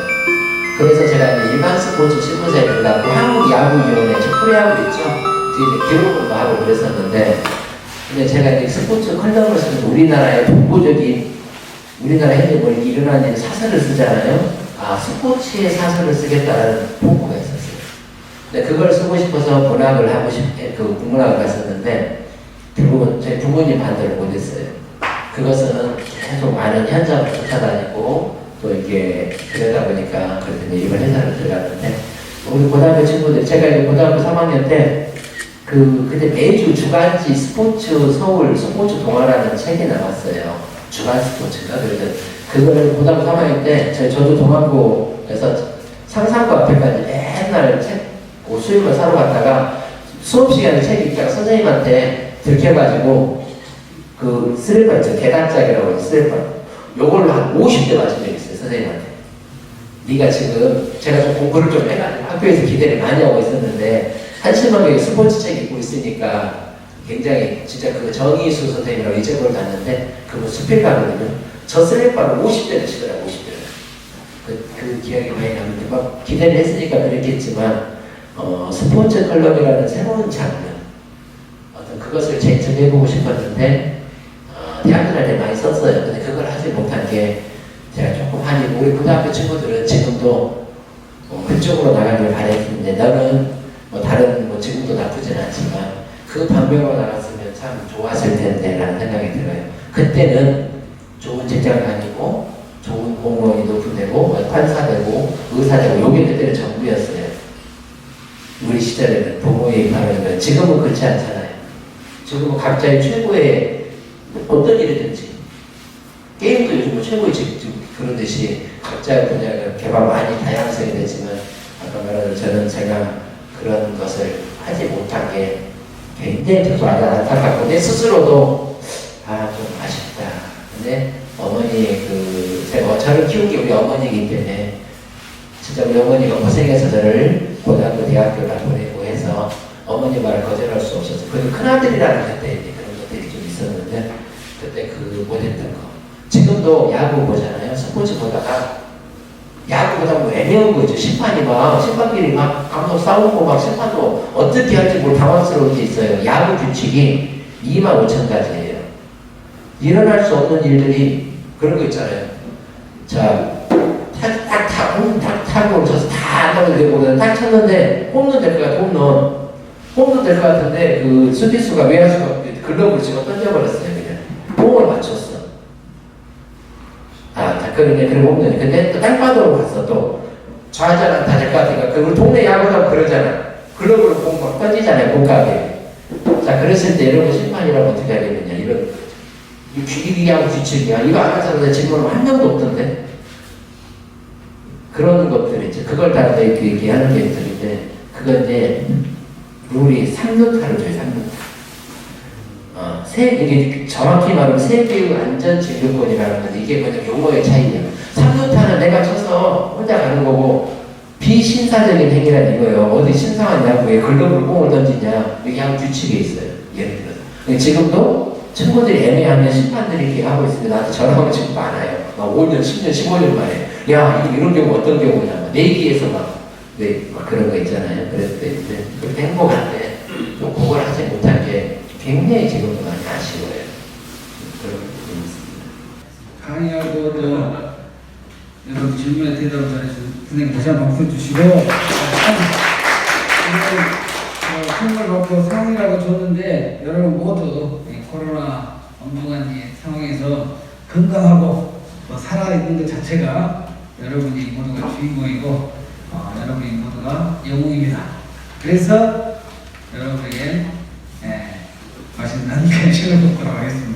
그래서 제가 이제 일반 스포츠 신문사에 들어가고 한국야구위원회 프로야구 있죠. 이제 기록도 하고 그랬었는데 근데 제가 이제 스포츠 컬럼을 쓰는 우리나라의 독보적인 우리나라 현재 뭐 일어나는 일 사설을 쓰잖아요. 스포츠의 사설을 쓰겠다라는 포부가 있었어요. 근데 그걸 쓰고 싶어서 문학을 하고 국문학을 갔었는데 결국은 저희 부모님 반대를 못했어요. 그것은 계속 많은 현장을 쫓아다니고 또 이게 그러다 보니까 그랬더니 일본 회사를 들어갔는데 우리 고등학교 친구들 제가 이제 고등학교 3학년 때 그때 매주 주간지 서울 스포츠 동화라는 책이 나왔어요. 주간 스포츠인가 그래서 그걸 고등학교 3학년 때 저도 동안고에서 상상고 앞에까지 맨날 책 수입을 사러 갔다가 수업 시간에 책 읽다가 선생님한테 들켜가지고 그 쓰레빠 있죠. 계단짝이라고 해서 쓰레빠 요걸로 한 50대 맞은 적이 있어요. 선생님한테. 네가 지금 제가 좀 공부를 좀 해가지고 학교에서 기대를 많이 하고 있었는데 한심하게 스포츠 책 읽고 있으니까 굉장히 진짜 그 정의수 선생님이라고 이제걸 갔는데 그분 수필가거든요. 저 쓰레빠를 50대를 치더라고 50대를. 그 기억이 많이 나는데 막 기대를 했으니까 그랬겠지만 스포츠 컬럼이라는 새로운 장르 어떤 그것을 재해보고 싶었는데 대학교 갈 때 많이 썼어요. 근데 그걸 하지 못한 게 제가 조금 한이고 우리 고등학교 친구들은 지금도 그쪽으로 나가길 바랬는데 너는 다른 지금도 나쁘진 않지만 그 방향으로 나갔으면 참 좋았을 텐데 라는 생각이 들어요. 그때는 좋은 직장 다니고 좋은 공무원이 높은되고 판사 되고 의사 되고 요게 그때는 전부였어요. 우리 시절에는 부모의 바람이면 지금은 그렇지 않잖아요. 지금은 각자의 최고의 어떤 일이든지 게임도 요즘은 최고의 그런 듯이 각자의 분야가 개발 많이 다양성이 되지만 아까 말한 저는 제가 그런 것을 하지 못한 게 굉장히 저도 안타깝고 내 스스로도 좀 아쉽다. 근데 어머니 제가 저를 키운 게 우리 어머니이기 때문에 진짜 우리 어머니가 고생해서 저를 고등학교 대학교를 보내고 해서 어머니 말을 거절할 수 없었어요. 그리고 큰아들이라는 그때 이제 그런 것들이 좀 있었는데 그때 못했던 거. 지금도 야구 보잖아요. 스포츠 보다가 야구보다 애매한 거죠. 심판끼리 막 감독 싸우고 막 심판도 어떻게 할지 당황스러운 게 있어요. 야구 규칙이 25,000가지예요. 일어날 수 없는 일들이 그런 거 있잖아요. 자, 타고 쳐서 다 안 나오게 되고 딱 쳤는데 홈런 될 것 같아. 홈런 될 것 같은데 그 수비수가 외야수가 글러브를 집어 던져버렸어요. 그냥 공을 맞췄어. 그러네. 그리고 홈런이. 근데 또 땅바닥으로 갔어. 또 좌회전 다 될 것 같으니까 우리 동네 야구장 그러잖아. 글러브를 공 막 던지잖아요. 공감에. 자, 그랬을 때 이런 거 심판이라면 어떻게 하겠느냐. 이런 이게 야구 규칙이야. 이거 안 하자는데 질문은 한 명도 없던데. 그런 것들이 이제 그걸 다 이렇게 얘기하는 게 있는데 그건 이제 룰이 3루타를 줘요. 3루타. 이게 정확히 말하면 세계의 안전진료권이라는 건데 이게 그냥 용어의 차이야. 삼루타는 내가 쳐서 혼자 가는 거고 비신사적인 행위란 이거예요. 어디 신상하냐고 왜 글러브를 공을 던지냐 이게 한 규칙이 있어요. 예를 들어서. 근데 지금도 친구들이 애매하면 심판들이 이렇게 하고 있습니다. 나한테 전화가 지금 많아요. 막 5년, 10년, 15년 만에 야 이런 경우 어떤 경우냐 내기에서 막 그런 거 있잖아요. 그랬을 때 이제 그렇게 행복한데 또 그걸 하지 못한 게 굉장히 지금도 많이 아쉬워요. 그런 부분이 있습니다. 강의하고 또 여러분 질문에 대답을 잘해주신 선생님 다시 한번 박수 주시고 선물 받고 상이라고 줬는데 여러분 모두 이 코로나 엄중한 이 상황에서 건강하고 또 살아있는 것 자체가 여러분이 모두가 주인공이고 여러분이 모두가 영웅입니다. 그래서 여러분에게 맛있는 한끼 먹도록 하겠습니다.